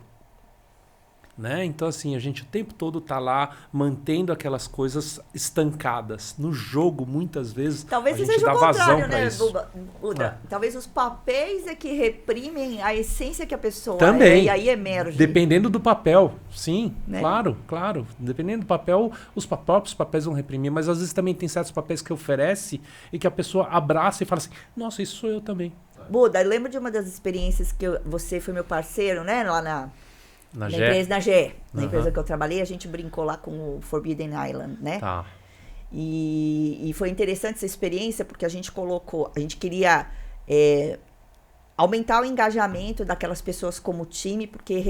né? Então, assim, a gente o tempo todo tá lá mantendo aquelas coisas estancadas. No jogo, muitas vezes, Talvez a gente seja dá o vazão contrário, para né, isso. Buda? Talvez os papéis é que reprimem a essência que a pessoa Também. é, e aí emerge. Dependendo do papel, sim, Né? claro. Dependendo do papel, os próprios papéis vão reprimir, mas às vezes também tem certos papéis que oferece e que a pessoa abraça e fala assim, nossa, isso sou eu também. Buda, eu lembro de uma das experiências que você foi meu parceiro, né, lá na GE? empresa, na GE, na Uhum. empresa que eu trabalhei, a gente brincou lá com o Forbidden Island, né? Tá. E foi interessante essa experiência porque a gente queria aumentar o engajamento daquelas pessoas como time, porque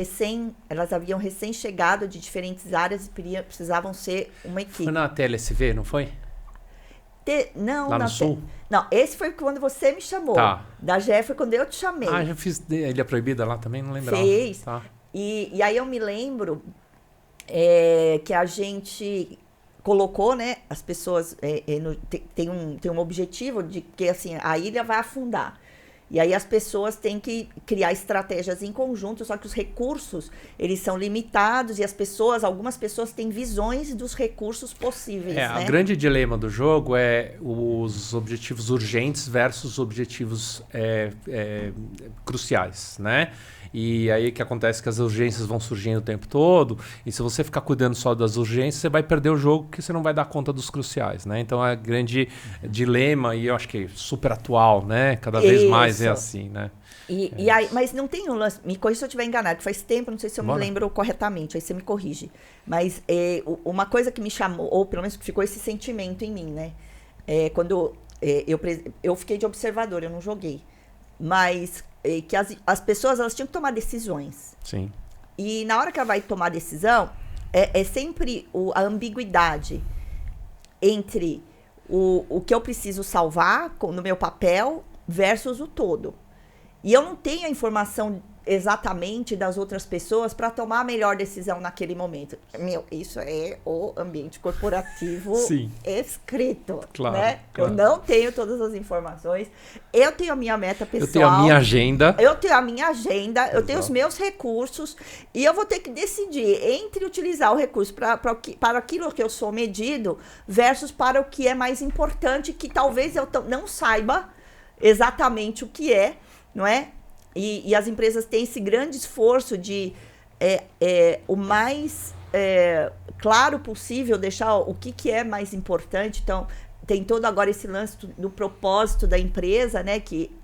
elas haviam recém chegado de diferentes áreas e precisavam ser uma equipe. Foi na TLSV, não foi? Não, Lá no Sul? Não, esse foi quando você me chamou. Tá. Da GE foi quando eu te chamei. Ah, já fiz Ilha Proibida lá também, não lembrava. Fez. Tá. E aí eu me lembro que a gente colocou, né, as pessoas tem um objetivo de que assim a ilha vai afundar. E aí as pessoas têm que criar estratégias em conjunto, só que os recursos, eles são limitados e algumas pessoas têm visões dos recursos possíveis, né? O grande dilema do jogo é os objetivos urgentes versus objetivos cruciais, né? E aí o que acontece é que as urgências vão surgindo o tempo todo, e se você ficar cuidando só das urgências, você vai perder o jogo porque você não vai dar conta dos cruciais, né? Então é grande dilema, e eu acho que é super atual, né? Cada vez mais é assim, né? E aí, mas não tem um lance, me corrija se eu estiver enganado, que faz tempo, não sei se eu me Bora. lembro corretamente, aí você me corrige. Mas uma coisa que me chamou, ou pelo menos que ficou esse sentimento em mim, né? Quando eu fiquei de observador, eu não joguei. Mas que as pessoas elas tinham que tomar decisões. Sim. E na hora que ela vai tomar decisão, é sempre a ambiguidade entre o que eu preciso salvar no meu papel versus o todo. E eu não tenho a informação exatamente das outras pessoas para tomar a melhor decisão naquele momento. Isso é o ambiente corporativo Sim. escrito, Claro, né? claro. Eu não tenho todas as informações. Eu tenho a minha meta pessoal. Eu tenho a minha agenda. Eu tenho a minha agenda, eu tenho os Exato. meus recursos e eu vou ter que decidir entre utilizar o recurso para aquilo que eu sou medido versus para o que é mais importante, que talvez eu não saiba exatamente o que é, não é? E as empresas têm esse grande esforço de o mais claro possível deixar o que é mais importante. Então, tem todo agora esse lance do propósito da empresa, né? Que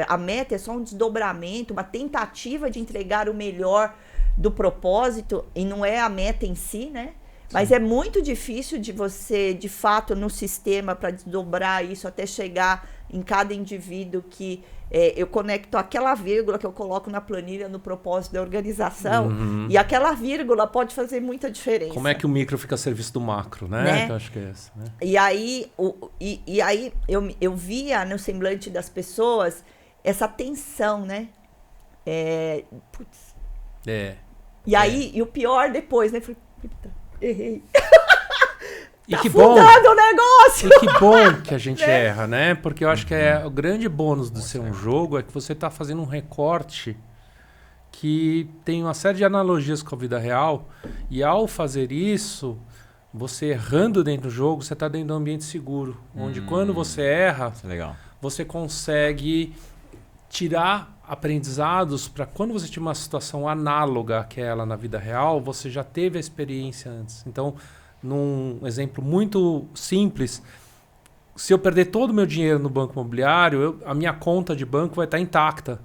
a meta é só um desdobramento, uma tentativa de entregar o melhor do propósito e não é a meta em si, né? Mas é muito difícil de você, de fato, no sistema, para desdobrar isso até chegar em cada indivíduo que eu conecto aquela vírgula que eu coloco na planilha no propósito da organização. Uhum. E aquela vírgula pode fazer muita diferença. Como é que o micro fica a serviço do macro, né? Que eu acho que é isso, né? E aí, eu via no semblante das pessoas essa tensão, né? Putz. E aí, e o pior depois, né? Falei, puta, errei. E Tá que bom, afundando o negócio! e que bom que a gente erra, né? Porque eu acho que o grande bônus de ser um jogo é que você está fazendo um recorte que tem uma série de analogias com a vida real, e ao fazer isso, você errando dentro do jogo, você está dentro de um ambiente seguro, onde quando você erra, Isso é legal. você consegue tirar aprendizados para quando você tiver uma situação análoga àquela na vida real, você já teve a experiência antes. Então, num exemplo muito simples, se eu perder todo o meu dinheiro no banco imobiliário, a minha conta de banco vai estar intacta.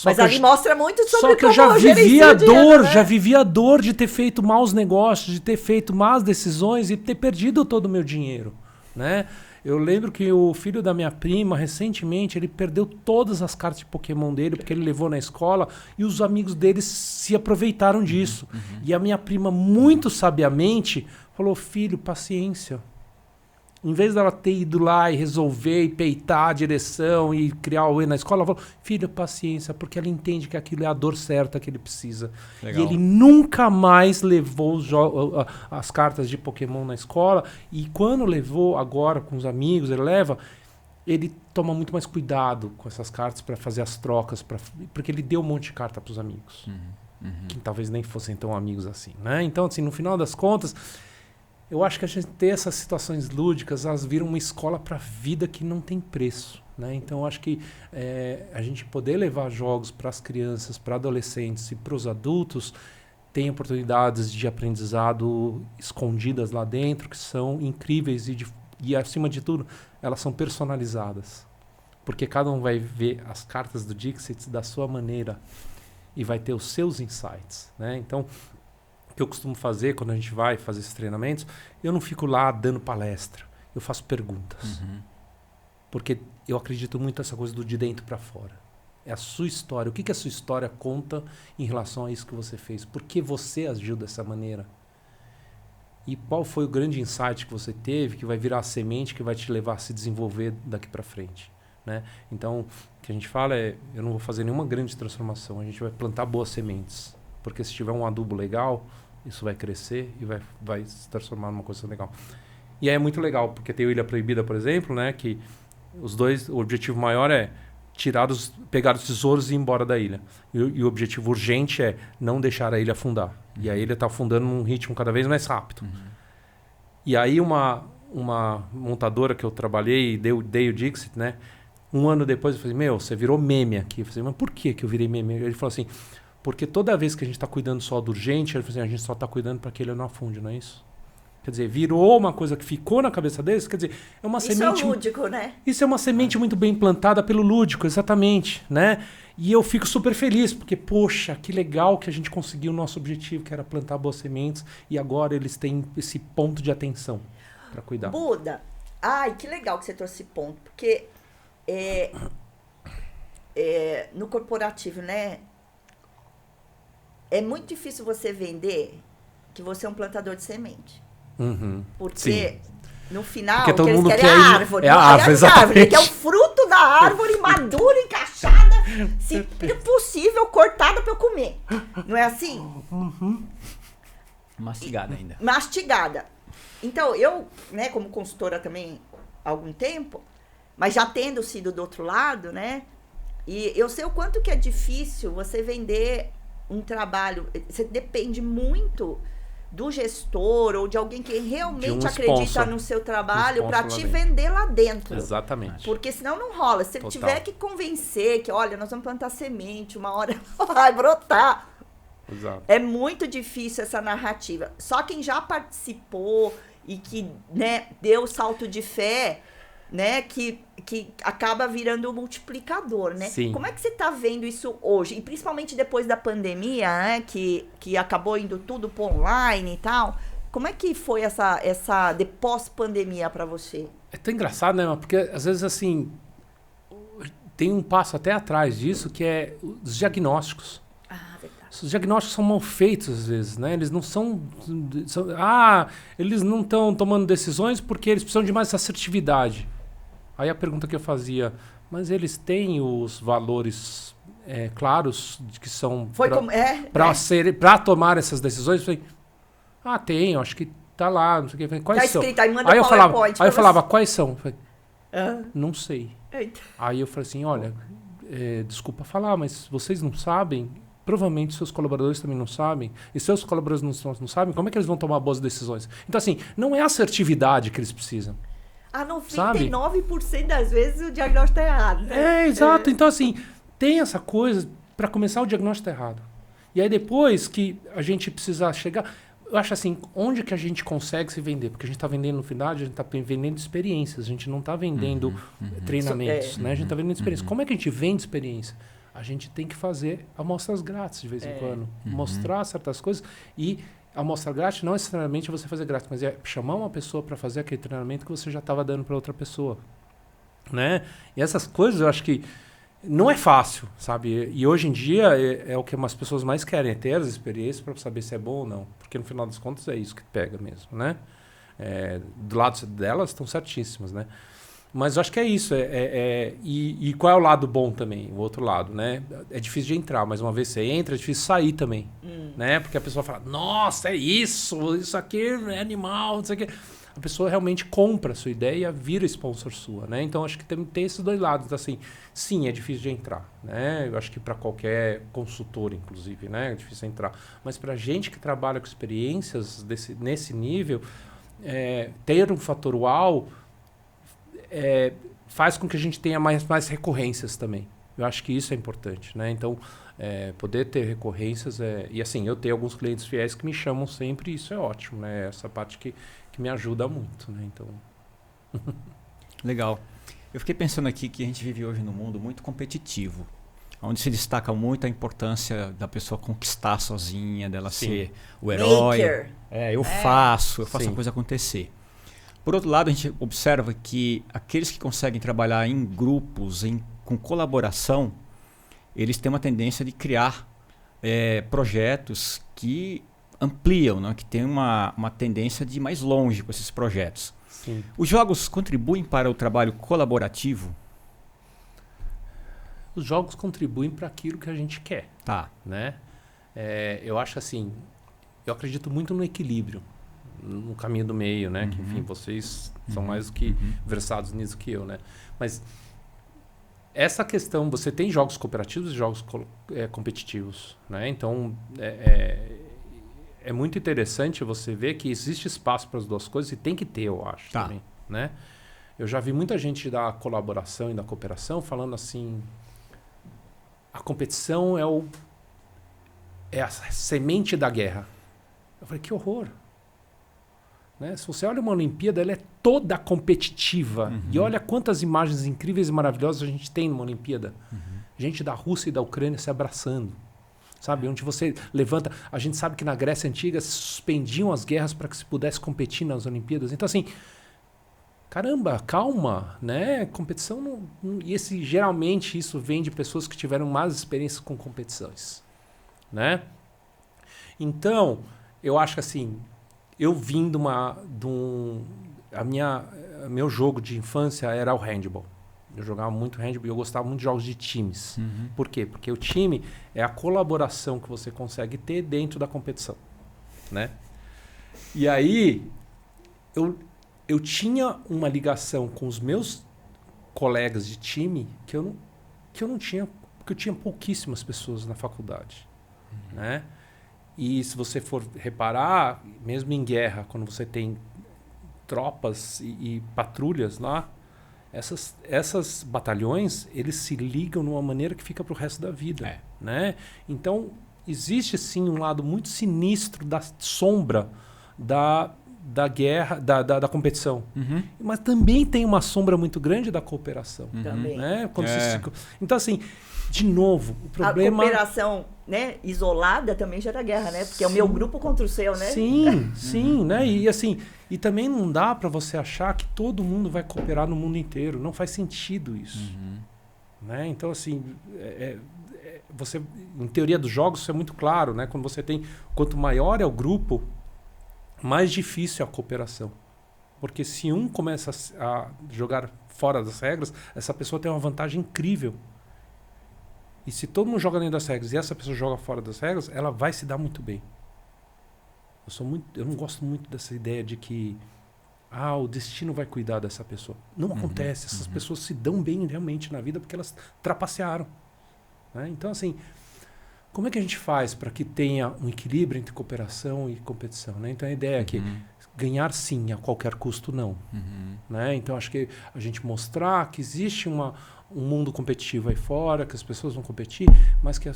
Mas ali mostra muito sobre só que eu como já eu gerencio vivi a o dinheiro, dor, né? já vivi a dor de ter feito maus negócios, de ter feito más decisões e ter perdido todo o meu dinheiro, né? Eu lembro que o filho da minha prima, recentemente, ele perdeu todas as cartas de Pokémon dele, porque ele levou na escola e os amigos dele se aproveitaram disso. E a minha prima, muito sabiamente, falou, filho, paciência. Em vez dela ter ido lá e resolver e peitar a direção e criar o E na escola, ela falou, filho, paciência, porque ela entende que aquilo é a dor certa que ele precisa. Legal. E ele nunca mais levou as cartas de Pokémon na escola. E quando levou agora com os amigos, ele toma muito mais cuidado com essas cartas para fazer as trocas, porque ele deu um monte de carta para os amigos. que talvez nem fossem tão amigos assim, né? Então, assim, no final das contas, eu acho que a gente ter essas situações lúdicas, elas viram uma escola para a vida que não tem preço, né? Então, eu acho que a gente poder levar jogos para as crianças, para adolescentes e para os adultos, tem oportunidades de aprendizado escondidas lá dentro que são incríveis e acima de tudo, elas são personalizadas. Porque cada um vai ver as cartas do Dixit da sua maneira e vai ter os seus insights, né? Então, o que eu costumo fazer quando a gente vai fazer esses treinamentos, eu não fico lá dando palestra, eu faço perguntas. Porque eu acredito muito nessa coisa do de dentro para fora. É a sua história. O que a sua história conta em relação a isso que você fez? Por que você agiu dessa maneira? E qual foi o grande insight que você teve que vai virar a semente que vai te levar a se desenvolver daqui para frente? Né? Então, o que a gente fala é, eu não vou fazer nenhuma grande transformação, a gente vai plantar boas sementes, porque se tiver um adubo legal, isso vai crescer e vai se transformar numa coisa legal. E aí é muito legal, porque tem o Ilha Proibida, por exemplo, né, que os dois, o objetivo maior é pegar os tesouros e ir embora da ilha. E o objetivo urgente é não deixar a ilha afundar. E a ilha está afundando num ritmo cada vez mais rápido. E aí uma montadora que eu trabalhei e dei o Dixit, né, um ano depois eu falei, você virou meme aqui. Eu falei, mas por que eu virei meme? Ele falou assim, porque toda vez que a gente está cuidando só do urgente, ele falou assim, a gente só está cuidando para que ele não afunde, não é isso? Quer dizer, virou uma coisa que ficou na cabeça deles, quer dizer, é uma semente... Isso é o lúdico, né? Isso é uma semente muito bem plantada pelo lúdico, exatamente, né? E eu fico super feliz, porque, poxa, que legal que a gente conseguiu o nosso objetivo, que era plantar boas sementes, e agora eles têm esse ponto de atenção para cuidar. Buda, que legal que você trouxe esse ponto, porque no corporativo, né, é muito difícil você vender que você é um plantador de semente. Porque no final, porque todo o que mundo eles querem é a árvore. É a árvore, exatamente. Que é o fruto da árvore madura, encaixada, se possível, cortada para eu comer. Não é assim? Mastigada ainda. Mastigada. Então, eu, né, como consultora também há algum tempo, mas já tendo sido do outro lado, né? E eu sei o quanto que é difícil você vender um trabalho. Você depende muito do gestor ou de alguém que realmente acredita no seu trabalho para te vender lá dentro. Exatamente. Porque senão não rola. Se ele tiver que convencer que, olha, nós vamos plantar semente, uma hora vai brotar. Exato. É muito difícil essa narrativa. Só quem já participou e que, né, deu o salto de fé, né, que acaba virando um multiplicador, né? Sim. Como é que você está vendo isso hoje? E principalmente depois da pandemia, né, que acabou indo tudo para online e tal. Como é que foi essa de pós-pandemia para você? É tão engraçado, né? Porque às vezes, assim, tem um passo até atrás disso, que é os diagnósticos. Verdade. Os diagnósticos são mal feitos, às vezes, né? Eles não eles não estão tomando decisões porque eles precisam de mais assertividade. Aí a pergunta que eu fazia, mas eles têm os valores claros de que são para tomar essas decisões? Eu falei, tem, eu acho que tá lá, não sei o que. Eu falei, quais são? Escrito, aí manda aí eu PowerPoint falava, quais são? Eu falei, não sei. Eita. Aí eu falei assim, olha, desculpa falar, mas vocês não sabem? Provavelmente seus colaboradores também não sabem. E seus colaboradores não sabem, como é que eles vão tomar boas decisões? Então, assim, não é assertividade que eles precisam. 99% das vezes o diagnóstico está errado. Né? Exato. Então, assim, tem essa coisa, para começar, o diagnóstico está errado. E aí, depois que a gente precisa chegar... Eu acho assim, onde que a gente consegue se vender? Porque a gente está vendendo, no final, a gente está vendendo experiências. A gente não está vendendo treinamentos, né? A gente está vendendo experiência. Como é que a gente vende experiência? A gente tem que fazer amostras grátis de vez em quando. Mostrar certas coisas. E a amostra grátis não é necessariamente você fazer grátis, mas é chamar uma pessoa para fazer aquele treinamento que você já estava dando para outra pessoa. Né? E essas coisas eu acho que não é fácil, sabe? E hoje em dia é o que as pessoas mais querem, é ter as experiências para saber se é bom ou não. Porque no final das contas é isso que pega mesmo, né? Do lado delas estão certíssimas, né? Mas eu acho que é isso. E qual é o lado bom também? O outro lado, né? É difícil de entrar, mas uma vez você entra, é difícil sair também. Né? Porque a pessoa fala, nossa, é isso aqui é animal, não sei o quê. a pessoa realmente compra a sua ideia e vira sponsor sua, né? Então, acho que tem esses dois lados. Assim, sim, é difícil de entrar, né? Eu acho que para qualquer consultor, inclusive, né? É difícil entrar. Mas para gente que trabalha com experiências nesse nível, ter um fator uau faz com que a gente tenha mais recorrências também. Eu acho que isso é importante, né? Então, poder ter recorrências e assim, eu tenho alguns clientes fiéis que me chamam sempre, e isso é ótimo, né? Essa parte que me ajuda muito, né? Então... Legal. Eu fiquei pensando aqui que a gente vive hoje num mundo muito competitivo, onde se destaca muito a importância da pessoa conquistar sozinha, dela ser o herói. Maker. Eu faço Sim. a coisa acontecer. Por outro lado, a gente observa que aqueles que conseguem trabalhar em grupos, com colaboração, eles têm uma tendência de criar projetos que ampliam, né? Que tem uma tendência de ir mais longe com esses projetos. Sim. Os jogos contribuem para o trabalho colaborativo? Os jogos contribuem para aquilo que a gente quer, Tá. né? Eu acho assim, eu acredito muito no equilíbrio, no caminho do meio, né? Que, enfim, vocês são mais do que versados nisso que eu, né? Mas essa questão, você tem jogos cooperativos e jogos competitivos, né? Então, é muito interessante você ver que existe espaço para as duas coisas e tem que ter, eu acho, também, né? Eu já vi muita gente da colaboração e da cooperação falando assim, a competição é a semente da guerra. Eu falei, que horror. Né? Se você olha uma Olimpíada, ela é toda competitiva. E olha quantas imagens incríveis e maravilhosas a gente tem numa Olimpíada. Gente da Rússia e da Ucrânia se abraçando. Sabe? Onde você levanta... A gente sabe que na Grécia Antiga se suspendiam as guerras para que se pudesse competir nas Olimpíadas. Então, assim... Caramba, calma, né? Competição geralmente isso vem de pessoas que tiveram más experiências com competições, né? Então, eu acho que assim, eu vim meu jogo de infância era o handball. Eu jogava muito handball e eu gostava muito de jogos de times. Por quê? Porque o time é a colaboração que você consegue ter dentro da competição, né? E aí, eu tinha uma ligação com os meus colegas de time que eu não tinha, porque eu tinha pouquíssimas pessoas na faculdade, né? E se você for reparar, mesmo em guerra, quando você tem tropas e patrulhas lá, essas batalhões, eles se ligam de uma maneira que fica para o resto da vida, né? Então, existe sim um lado muito sinistro da sombra da guerra, da competição. Mas também tem uma sombra muito grande da cooperação. Também. Né? Então, assim, de novo, o problema... A cooperação, né, isolada também gera guerra, né? Porque é o meu grupo contra o seu, né? Sim, né? E assim, e também não dá para você achar que todo mundo vai cooperar no mundo inteiro. Não faz sentido isso. Né? Então, assim, você, em teoria dos jogos, isso é muito claro, né? Quando você tem, quanto maior é o grupo, mais difícil é a cooperação. Porque se um começa a jogar fora das regras, essa pessoa tem uma vantagem incrível. E se todo mundo joga dentro das regras e essa pessoa joga fora das regras, ela vai se dar muito bem. Eu não gosto muito dessa ideia de que o destino vai cuidar dessa pessoa. Não acontece. Essas pessoas se dão bem realmente na vida porque elas trapacearam. Né? Então, assim... Como é que a gente faz para que tenha um equilíbrio entre cooperação e competição? Né? Então a ideia é que ganhar sim, a qualquer custo não. Né? Então acho que a gente mostrar que existe um mundo competitivo aí fora, que as pessoas vão competir, mas que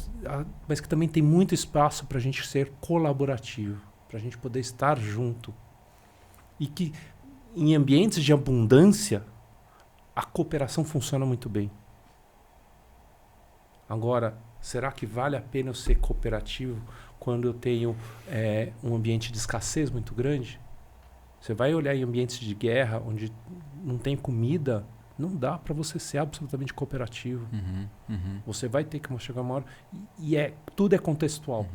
também tem muito espaço para a gente ser colaborativo, para a gente poder estar junto. E que em ambientes de abundância, a cooperação funciona muito bem. Agora, será que vale a pena eu ser cooperativo quando eu tenho um ambiente de escassez muito grande? Você vai olhar em ambientes de guerra, onde não tem comida, não dá para você ser absolutamente cooperativo. Você vai ter que chegar uma hora... Tudo é contextual.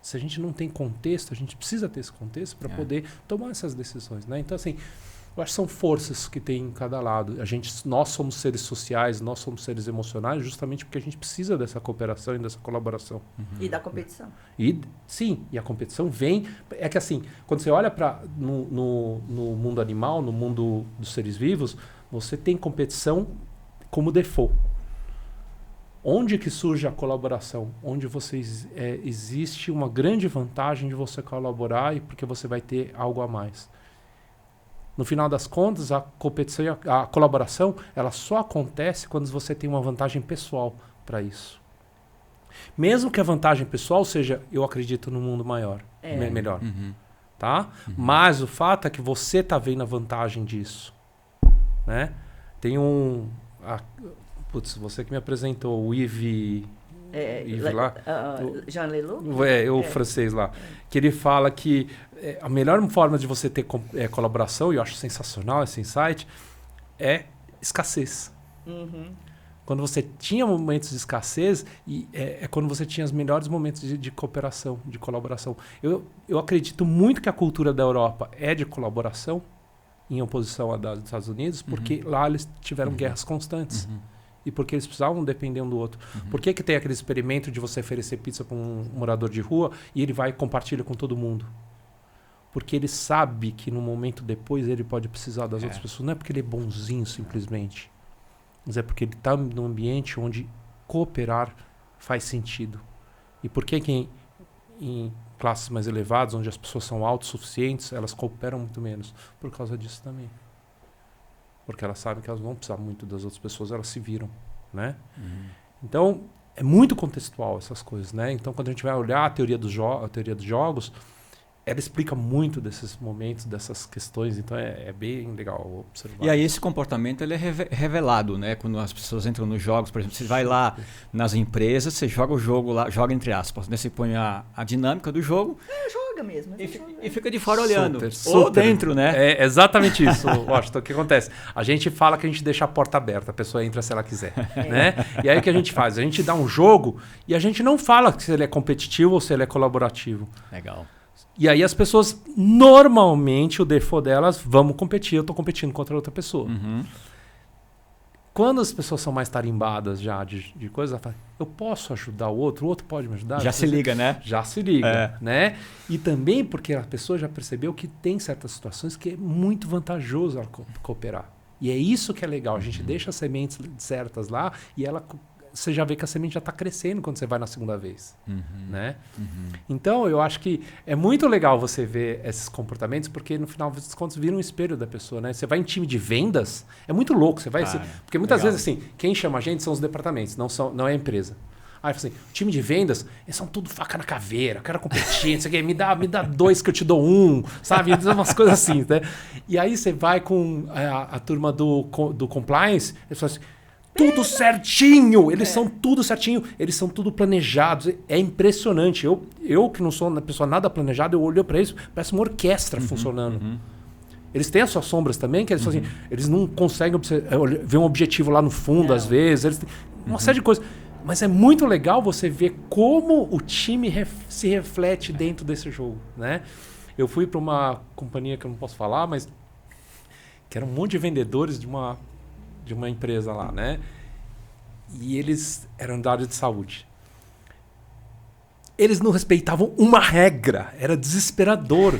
Se a gente não tem contexto, a gente precisa ter esse contexto para poder tomar essas decisões. Né? Então, assim, Eu acho que são forças que tem em cada lado. Nós somos seres sociais, nós somos seres emocionais, justamente porque a gente precisa dessa cooperação e dessa colaboração. E da competição. Sim, e a competição vem... É que assim, quando você olha no mundo animal, no mundo dos seres vivos, você tem competição como default. Onde que surge a colaboração? Onde existe uma grande vantagem de você colaborar e porque você vai ter algo a mais. No final das contas, a competição e a colaboração, ela só acontece quando você tem uma vantagem pessoal para isso. Mesmo que a vantagem pessoal seja, eu acredito no mundo maior, melhor. Tá? Mas o fato é que você está vendo a vantagem disso. Né? Tem você que me apresentou, o Yves lá. Jean Leloup? O francês lá. Que ele fala que a melhor forma de você ter colaboração, e eu acho sensacional esse insight, é escassez. Quando você tinha momentos de escassez, é quando você tinha os melhores momentos de cooperação, de colaboração. Eu acredito muito que a cultura da Europa é de colaboração, em oposição à dos Estados Unidos, porque lá eles tiveram guerras constantes. E porque eles precisavam depender um do outro. Por que tem aquele experimento de você oferecer pizza para um morador de rua e ele vai e compartilha com todo mundo? Porque ele sabe que no momento depois ele pode precisar das outras pessoas. Não é porque ele é bonzinho simplesmente. Mas é porque ele está num ambiente onde cooperar faz sentido. E por que em classes mais elevadas, onde as pessoas são autossuficientes, elas cooperam muito menos? Por causa disso também. Porque elas sabem que elas não vão precisar muito das outras pessoas, elas se viram, né? Então, é muito contextual essas coisas, né? Então, quando a gente vai olhar a teoria dos jogos, ela explica muito desses momentos, dessas questões, então é bem legal observar. E aí esse comportamento ele é revelado, né? Quando as pessoas entram nos jogos, por exemplo, você vai lá nas empresas, você joga o jogo lá, joga entre aspas, né? Você põe a dinâmica do jogo. Joga mesmo. E fica de fora olhando. Super. Ou dentro, né? É exatamente isso, Washington. O que acontece? A gente fala que a gente deixa a porta aberta, a pessoa entra se ela quiser. Né? E aí o que a gente faz? A gente dá um jogo e a gente não fala se ele é competitivo ou se ele é colaborativo. Legal. E aí as pessoas, normalmente, o default delas, vamos competir, eu estou competindo contra outra pessoa. Quando as pessoas são mais tarimbadas já de coisa, ela fala, eu posso ajudar o outro pode me ajudar? Já se liga, né? Já se liga, né? E também porque a pessoa já percebeu que tem certas situações que é muito vantajoso ela cooperar. E é isso que é legal, a gente deixa as sementes certas lá e você já vê que a semente já está crescendo quando você vai na segunda vez. Né? Então, eu acho que é muito legal você ver esses comportamentos, porque no final dos contos vira um espelho da pessoa. Né? Você vai em time de vendas, é muito louco. Você vai porque muitas vezes, assim, quem chama a gente são os departamentos, não é a empresa. Aí, assim, time de vendas, eles são tudo faca na caveira, eu quero competir, não sei o quê, me dá 2 que eu te dou 1, sabe? Umas coisas assim, né? E aí você vai com a turma do compliance, eles falam assim, tudo certinho, eles são tudo certinho, eles são tudo planejados, é impressionante. Eu que não sou uma pessoa nada planejada, eu olho para isso, parece uma orquestra funcionando. Eles têm as suas sombras também, que eles, assim, eles não conseguem ver um objetivo lá no fundo, às vezes, eles têm uma série de coisas. Mas é muito legal você ver como o time se reflete dentro desse jogo, né? Eu fui para uma companhia que eu não posso falar, mas que era um monte de vendedores de uma empresa lá, né? E eles eram da área de saúde. Eles não respeitavam uma regra. Era desesperador.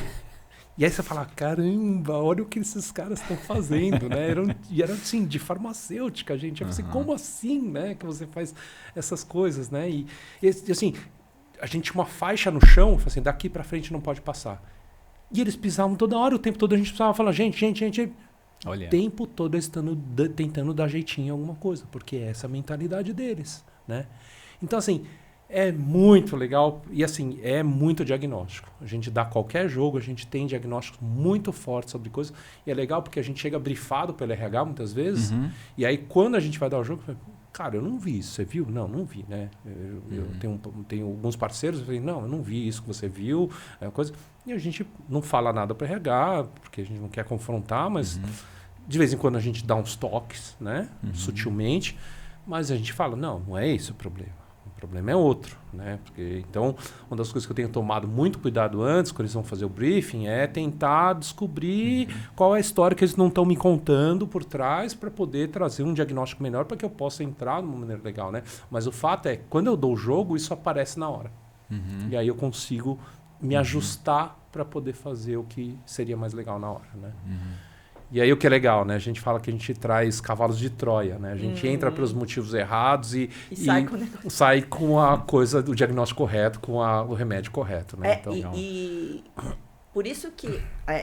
E aí você fala, caramba, olha o que esses caras estão fazendo, né? Era assim, de farmacêutica, gente. Eu falei, como assim, né? Que você faz essas coisas, né? E assim, a gente tinha uma faixa no chão, assim, daqui pra frente não pode passar. E eles pisavam toda hora, o tempo todo a gente precisava falar, gente. Olha. O tempo todo eles tentando dar jeitinho em alguma coisa, porque é essa a mentalidade deles, né? Então, assim, é muito legal e, assim, é muito diagnóstico. A gente dá qualquer jogo, a gente tem diagnósticos muito fortes sobre coisas, e é legal porque a gente chega brifado pelo RH muitas vezes, e aí quando a gente vai dar o jogo, cara, eu não vi isso, você viu? Não vi, né? Eu tenho alguns parceiros, eu falei, não, eu não vi isso que você viu, coisa. E a gente não fala nada para RH, porque a gente não quer confrontar, mas de vez em quando a gente dá uns toques, né? Sutilmente, mas a gente fala, não é esse o problema. O O problema é outro, né? Porque, então, uma das coisas que eu tenho tomado muito cuidado antes, quando eles vão fazer o briefing, é tentar descobrir qual é a história que eles não estão me contando por trás para poder trazer um diagnóstico melhor para que eu possa entrar de uma maneira legal, né? Mas o fato é que quando eu dou o jogo, isso aparece na hora. E aí eu consigo me ajustar para poder fazer o que seria mais legal na hora, né? E aí o que é legal, né? A gente fala que a gente traz cavalos de Troia, né? A gente entra pelos motivos errados e sai com a coisa, o diagnóstico correto, com o remédio correto, né? Então, e por isso que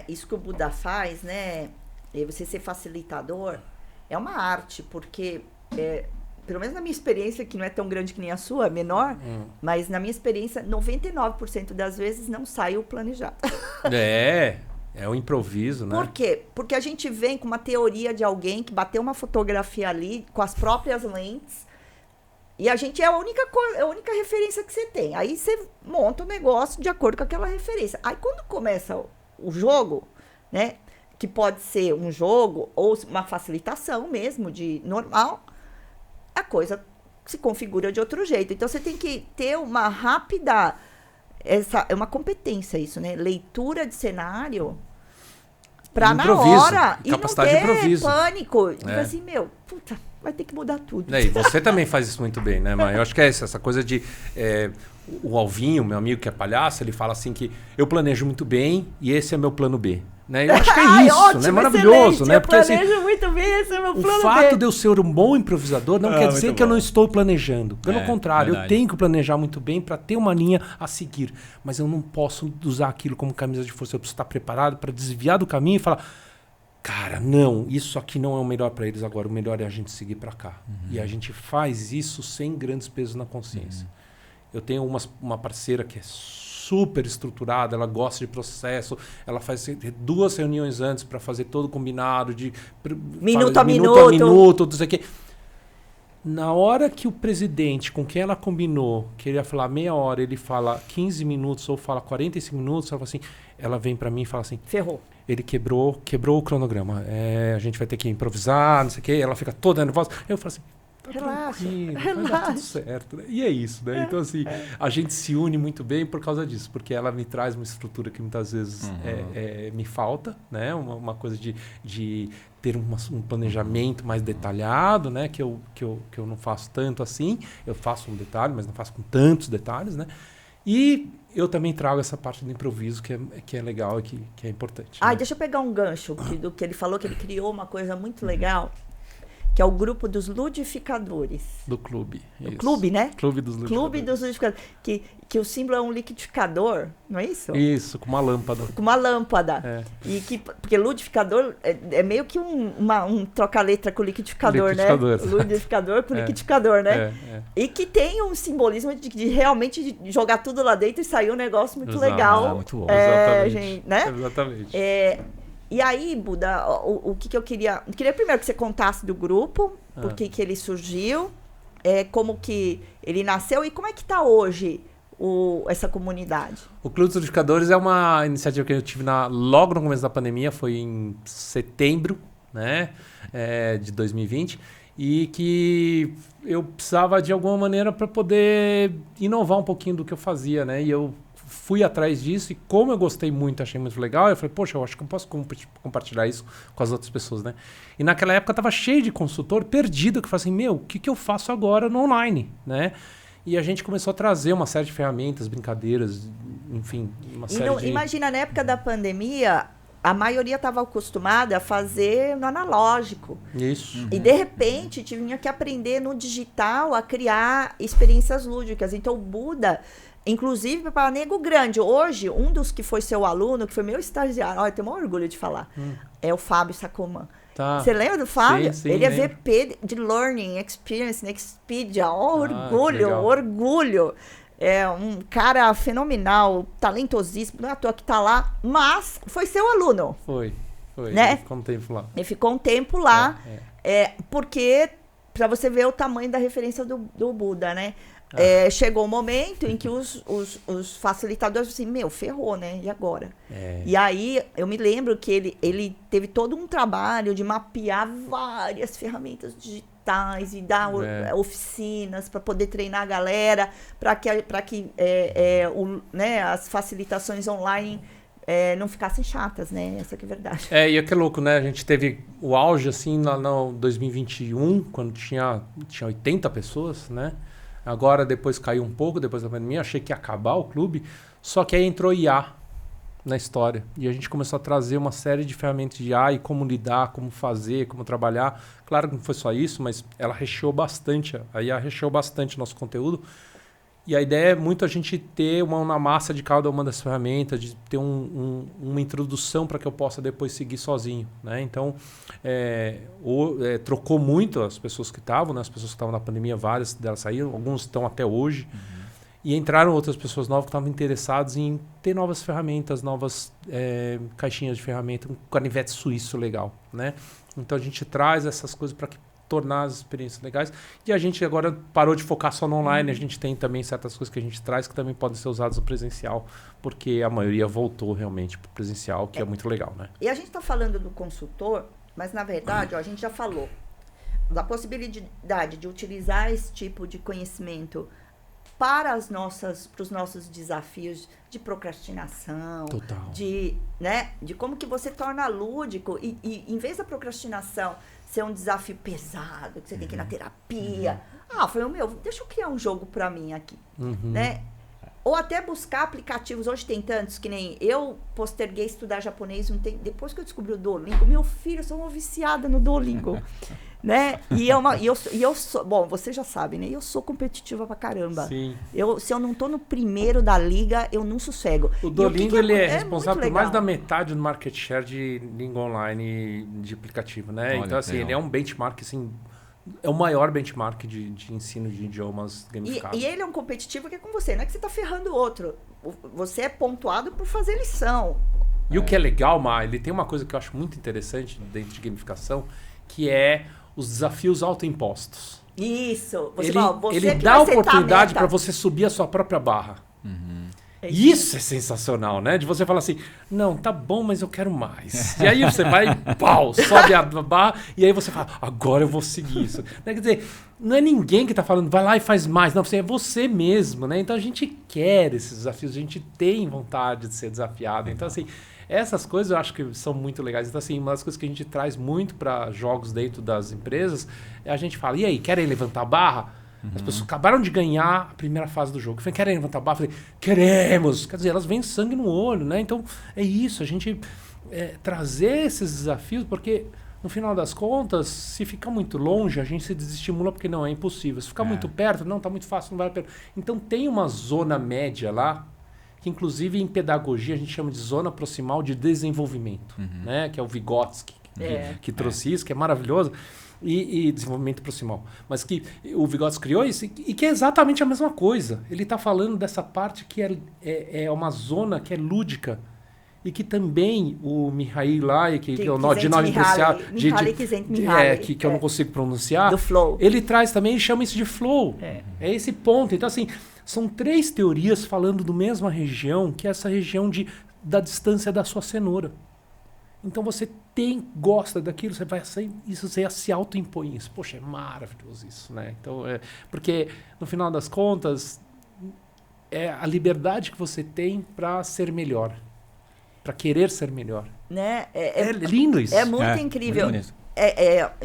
isso que o Buda faz, né? Você ser facilitador é uma arte, porque pelo menos na minha experiência, que não é tão grande que nem a sua, é menor, mas na minha experiência, 99% das vezes não sai o planejado. É o improviso, né? Por quê? Porque a gente vem com uma teoria de alguém que bateu uma fotografia ali com as próprias lentes e a gente é a única referência que você tem. Aí você monta o negócio de acordo com aquela referência. Aí quando começa o jogo, né? Que pode ser um jogo ou uma facilitação mesmo, de normal, a coisa se configura de outro jeito. Então você tem que ter uma rápida... é uma competência isso, né? Leitura de cenário pra na hora e não ter pânico. E assim, puta, vai ter que mudar tudo. E você também faz isso muito bem, né, mãe? Eu acho que é isso, essa coisa de... o Alvinho, meu amigo que é palhaço, ele fala assim que eu planejo muito bem e esse é meu plano B. Né? Eu acho que é isso, ótimo, né? Maravilhoso, né? Porque, eu planejo muito bem, esse é meu plano B. O fato de eu ser um bom improvisador não quer dizer que eu não estou planejando. Pelo contrário, verdade. Eu tenho que planejar muito bem para ter uma linha a seguir. Mas eu não posso usar aquilo como camisa de força. Eu preciso estar preparado para desviar do caminho e falar, cara, não, isso aqui não é o melhor para eles agora. O melhor é a gente seguir para cá. E a gente faz isso sem grandes pesos na consciência. Eu tenho uma parceira que é super estruturada, ela gosta de processo, ela faz 2 reuniões antes para fazer todo combinado de minuto a minuto, não sei o quê. Na hora que o presidente com quem ela combinou que ele ia falar meia hora, ele fala 15 minutos ou fala 45 minutos, ela fala assim, ela vem para mim e fala assim, ferrou. Ele quebrou o cronograma. A gente vai ter que improvisar, não sei o quê, ela fica toda nervosa. Eu falo assim, relaxa. Vai dar tudo certo, né? E é isso, né? Então, assim, a gente se une muito bem por causa disso, porque ela me traz uma estrutura que muitas vezes me falta, né? Uma coisa de ter um planejamento mais detalhado, né? Que eu não faço tanto assim. Eu faço um detalhe, mas não faço com tantos detalhes, né? E eu também trago essa parte do improviso que é legal e que é importante. Né? Deixa eu pegar um gancho do que ele falou, que ele criou uma coisa muito legal, que é o grupo dos ludificadores. Do clube. Do clube, né? Clube dos ludificadores. Clube dos ludificadores. Que o símbolo é um liquidificador, não é isso? Isso, com uma lâmpada. Com uma lâmpada. Porque ludificador é meio que um troca-letra com o liquidificador, né? Ludificador com liquidificador, né? E que tem um simbolismo de realmente jogar tudo lá dentro e sair um negócio muito legal. Muito bom. Exatamente. Gente, né? Exatamente. E aí, Buda, o que eu queria... Eu queria primeiro que você contasse do grupo, por que ele surgiu, como que ele nasceu e como é que está hoje essa comunidade. O Clube dos Ludificadores é uma iniciativa que eu tive logo no começo da pandemia, foi em setembro, né, de 2020, e que eu precisava de alguma maneira para poder inovar um pouquinho do que eu fazia, né, e eu fui atrás disso e como eu gostei muito, achei muito legal, eu falei, poxa, eu acho que eu posso compartilhar isso com as outras pessoas, né? E naquela época eu tava cheio de consultor perdido, que eu falei assim, o que eu faço agora no online, né? E a gente começou a trazer uma série de ferramentas, brincadeiras, enfim, uma série de... Imagina, na época da pandemia, a maioria estava acostumada a fazer no analógico. Isso. E, de repente, tinha que aprender no digital a criar experiências lúdicas. Então, o Buda... Inclusive para nego grande. Hoje, um dos que foi seu aluno, que foi meu estagiário, eu tenho o maior orgulho de falar, é o Fábio Sacoman. Tá. Você lembra do Fábio? Sim, ele é lembro. VP de Learning Experience na Expedia. Orgulho. É um cara fenomenal, talentosíssimo, não é à toa que tá lá, mas foi seu aluno. Foi. Né? Ele ficou um tempo lá. Ele ficou um tempo lá, porque, para você ver o tamanho da referência do Buda, né? Chegou o momento em que os facilitadores assim, ferrou, né? E agora? E aí, eu me lembro que ele teve todo um trabalho de mapear várias ferramentas digitais editais e dar oficinas para poder treinar a galera, para que né, as facilitações online não ficassem chatas, né? Essa que é a verdade. E é que é louco, né? A gente teve o auge, assim, no 2021, quando tinha 80 pessoas, né? Agora, depois caiu um pouco, depois da pandemia, achei que ia acabar o clube, só que aí entrou IA na história. E a gente começou a trazer uma série de ferramentas de IA e como lidar, como fazer, como trabalhar. Claro que não foi só isso, mas ela recheou bastante, a IA recheou bastante o nosso conteúdo. E a ideia é muito a gente ter uma mão na massa de cada uma das ferramentas, de ter uma introdução para que eu possa depois seguir sozinho, né? Então, trocou muito as pessoas que estavam, né? As pessoas que estavam na pandemia, várias delas saíram, alguns estão até hoje. E entraram outras pessoas novas que estavam interessadas em ter novas ferramentas, novas caixinhas de ferramenta, um canivete suíço legal, né? Então a gente traz essas coisas para tornar as experiências legais. E a gente agora parou de focar só no online, a gente tem também certas coisas que a gente traz que também podem ser usadas no presencial, porque a maioria voltou realmente para o presencial, que é muito legal, né? E a gente está falando do consultor, mas na verdade, a gente já falou da possibilidade de utilizar esse tipo de conhecimento para os nossos desafios de procrastinação, Total. de como que você torna lúdico e em vez da procrastinação ser um desafio pesado, que você tem que ir na terapia, deixa eu criar um jogo para mim aqui, né? Ou até buscar aplicativos, hoje tem tantos, que nem eu posterguei estudar japonês depois que eu descobri o Duolingo, meu filho, eu sou uma viciada no Duolingo, né? E eu sou, bom, você já sabe, né? Eu sou competitiva pra caramba. Sim. Se eu não tô no primeiro da liga, eu não sossego. O Duolingo, ele é responsável por mais da metade do market share de língua online de aplicativo, né? Olha, então, assim, ele é um benchmark, assim, é o maior benchmark de ensino de idiomas gamificados. E ele é um competitivo que é com você, não é que você tá ferrando o outro. Você é pontuado por fazer lição. E o que é legal, ele tem uma coisa que eu acho muito interessante dentro de gamificação, que é os desafios autoimpostos. Isso. Ele dá a oportunidade para você subir a sua própria barra. Isso é sensacional, né? De você falar assim, não, tá bom, mas eu quero mais. E aí você vai, sobe a barra, e aí você fala, agora eu vou seguir isso. Quer dizer, não é ninguém que tá falando, vai lá e faz mais. Não, é você mesmo, né? Então a gente quer esses desafios, a gente tem vontade de ser desafiado. Então, assim, essas coisas eu acho que são muito legais. Então, assim, uma das coisas que a gente traz muito para jogos dentro das empresas é a gente fala, e aí, querem levantar a barra? As pessoas acabaram de ganhar a primeira fase do jogo. Eu falei, querem levantar a barra? Eu falei, queremos! Quer dizer, elas vêm sangue no olho, né? Então, é isso, a gente trazer esses desafios, porque no final das contas, se ficar muito longe, a gente se desestimula porque não é impossível. Se ficar muito perto, não, tá muito fácil, não vale a pena. Então, tem uma zona média lá, que inclusive em pedagogia a gente chama de zona proximal de desenvolvimento, né? Que é o Vygotsky, que trouxe isso, que é maravilhoso. E desenvolvimento proximal. Mas que o Vygotsky criou isso e que é exatamente a mesma coisa. Ele está falando dessa parte que é uma zona que é lúdica e que também o Mihaly lá, que é o de nome pronunciado, que eu não consigo pronunciar, do flow. Ele traz também, ele chama isso de flow. É esse ponto. Então, assim, são 3 teorias falando do mesma região, que é essa região da distância da sua cenoura. Então você gosta daquilo, você se autoimpõe isso. Poxa, é maravilhoso isso, né? Então, porque no final das contas, é a liberdade que você tem para ser melhor, para querer ser melhor. Né? É lindo isso. É muito incrível. Muito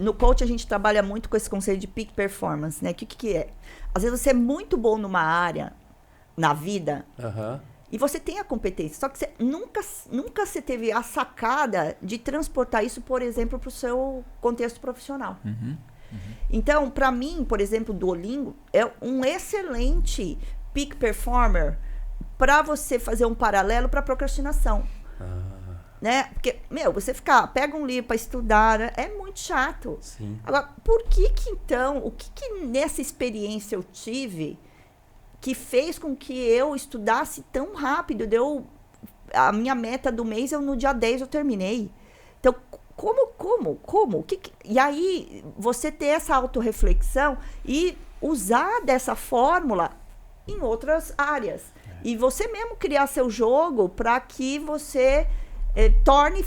no coach a gente trabalha muito com esse conceito de peak performance, né? O que é? Às vezes você é muito bom numa área, na vida, e você tem a competência, só que você nunca você teve a sacada de transportar isso, por exemplo, para o seu contexto profissional. Então, para mim, por exemplo, o Duolingo é um excelente peak performer para você fazer um paralelo para procrastinação. Né? Porque, você pega um livro para estudar, né? É muito chato. Sim. Agora, por que então, o que nessa experiência eu tive que fez com que eu estudasse tão rápido? A minha meta do mês, no dia 10 eu terminei. Então, como? E aí, você ter essa autorreflexão e usar dessa fórmula em outras áreas. E você mesmo criar seu jogo para que você torne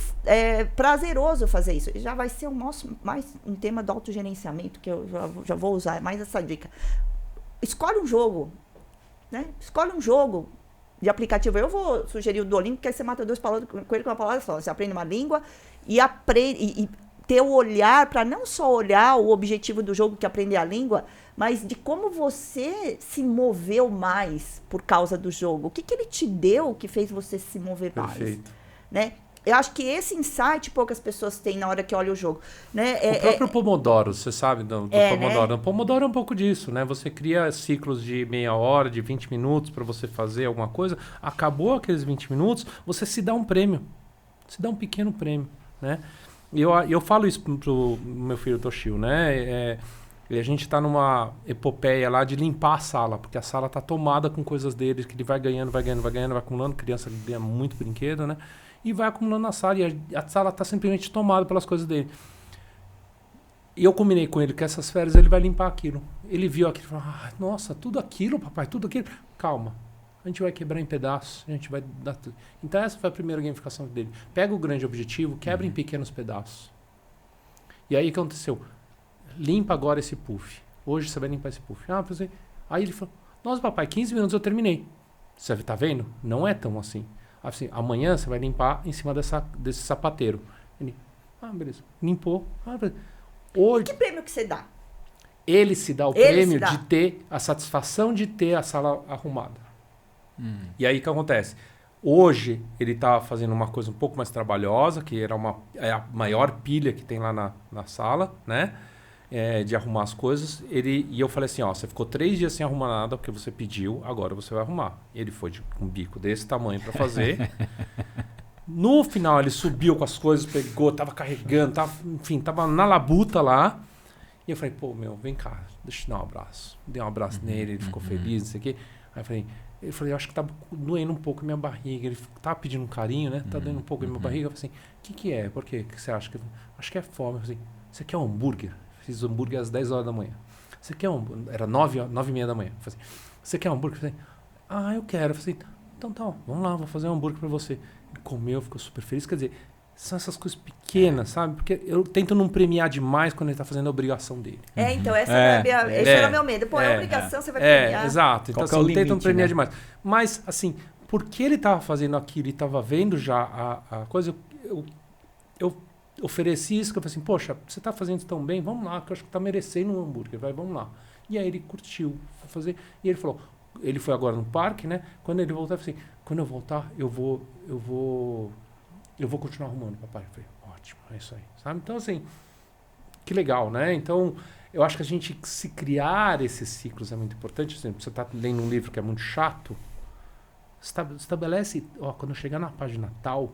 prazeroso fazer isso. Já vai ser mais um tema do autogerenciamento, que eu já vou usar, mais essa dica. Escolhe um jogo, né? Escolhe um jogo de aplicativo. Eu vou sugerir o Duolingo, porque aí você mata 2 coelhos com uma palavra só. Você aprende uma língua e ter o olhar para não só olhar o objetivo do jogo, que é aprender a língua, mas de como você se moveu mais por causa do jogo. O que ele te deu que fez você se mover mais? Perfeito. Né? Eu acho que esse insight poucas pessoas têm na hora que olham o jogo. Né? O próprio Pomodoro, você sabe do Pomodoro. Né? O Pomodoro é um pouco disso, né? Você cria ciclos de meia hora, de 20 minutos para você fazer alguma coisa. Acabou aqueles 20 minutos, você se dá um prêmio. Se dá um pequeno prêmio, né? E eu falo isso pro meu filho Toshio, né? E a gente tá numa epopeia lá de limpar a sala, porque a sala tá tomada com coisas dele, que ele vai ganhando, vai acumulando. Criança ganha muito brinquedo, né? E vai acumulando na sala, e a sala tá simplesmente tomada pelas coisas dele. E eu combinei com ele que essas férias ele vai limpar aquilo. Ele viu aquilo e falou, nossa, tudo aquilo, papai, tudo aquilo. Calma, a gente vai quebrar em pedaços, a gente vai dar tudo. Então essa foi a primeira gamificação dele. Pega o grande objetivo, quebra em pequenos pedaços. E aí o que aconteceu? Limpa agora esse puff. Hoje você vai limpar esse puff. Aí ele falou, nossa papai, 15 minutos eu terminei. Você tá vendo? Não é tão assim. Assim, amanhã você vai limpar em cima desse sapateiro. Ele, beleza. Limpou. Hoje, que prêmio que você dá? Ele se dá o prêmio de ter a satisfação de ter a sala arrumada. E aí o que acontece? Hoje ele está fazendo uma coisa um pouco mais trabalhosa, que é a maior pilha que tem lá na sala, né? De arrumar as coisas. E eu falei assim, você ficou 3 dias sem arrumar nada porque você pediu, agora você vai arrumar. Ele foi com um bico desse tamanho para fazer. No final ele subiu com as coisas, pegou, tava carregando, tava na labuta lá. E eu falei, vem cá, deixa eu te dar um abraço. Dei um abraço nele, ele ficou feliz, não sei o quê. Aí eu falei, eu acho que tá doendo um pouco a minha barriga. Ele tava pedindo um carinho, né? Tá doendo um pouco a minha barriga. Eu falei assim, o que é? Por quê? O que você acha? Acho que é fome. Eu falei, você quer um hambúrguer? Fiz hambúrguer às 10 horas da manhã. Você quer um hambúrguer? Era 9h30 da manhã. Eu falei, você quer um hambúrguer? Eu falei, eu quero. Eu falei, então tá, vamos lá, vou fazer um hambúrguer pra você. Ele comeu, ficou super feliz. Quer dizer, são essas coisas pequenas, sabe? Porque eu tento não premiar demais quando ele tá fazendo a obrigação dele. Então esse era o meu medo. Pô, é obrigação, você vai premiar. Exato. Então assim, eu tento não premiar demais. Mas, assim, porque ele tava fazendo aquilo e tava vendo já a coisa, eu ofereci isso, que eu falei assim, poxa, você tá fazendo isso tão bem, vamos lá, que eu acho que tá merecendo um hambúrguer, vamos lá. E aí ele curtiu fazer, e ele falou, ele foi agora no parque, né? Quando ele voltar, eu falei assim, quando eu voltar, eu vou continuar arrumando, papai. Eu falei, ótimo, é isso aí, sabe? Então, assim, que legal, né? Então, eu acho que a gente se criar esses ciclos é muito importante. Por exemplo, você tá lendo um livro que é muito chato, estabelece, quando eu chegar na página tal,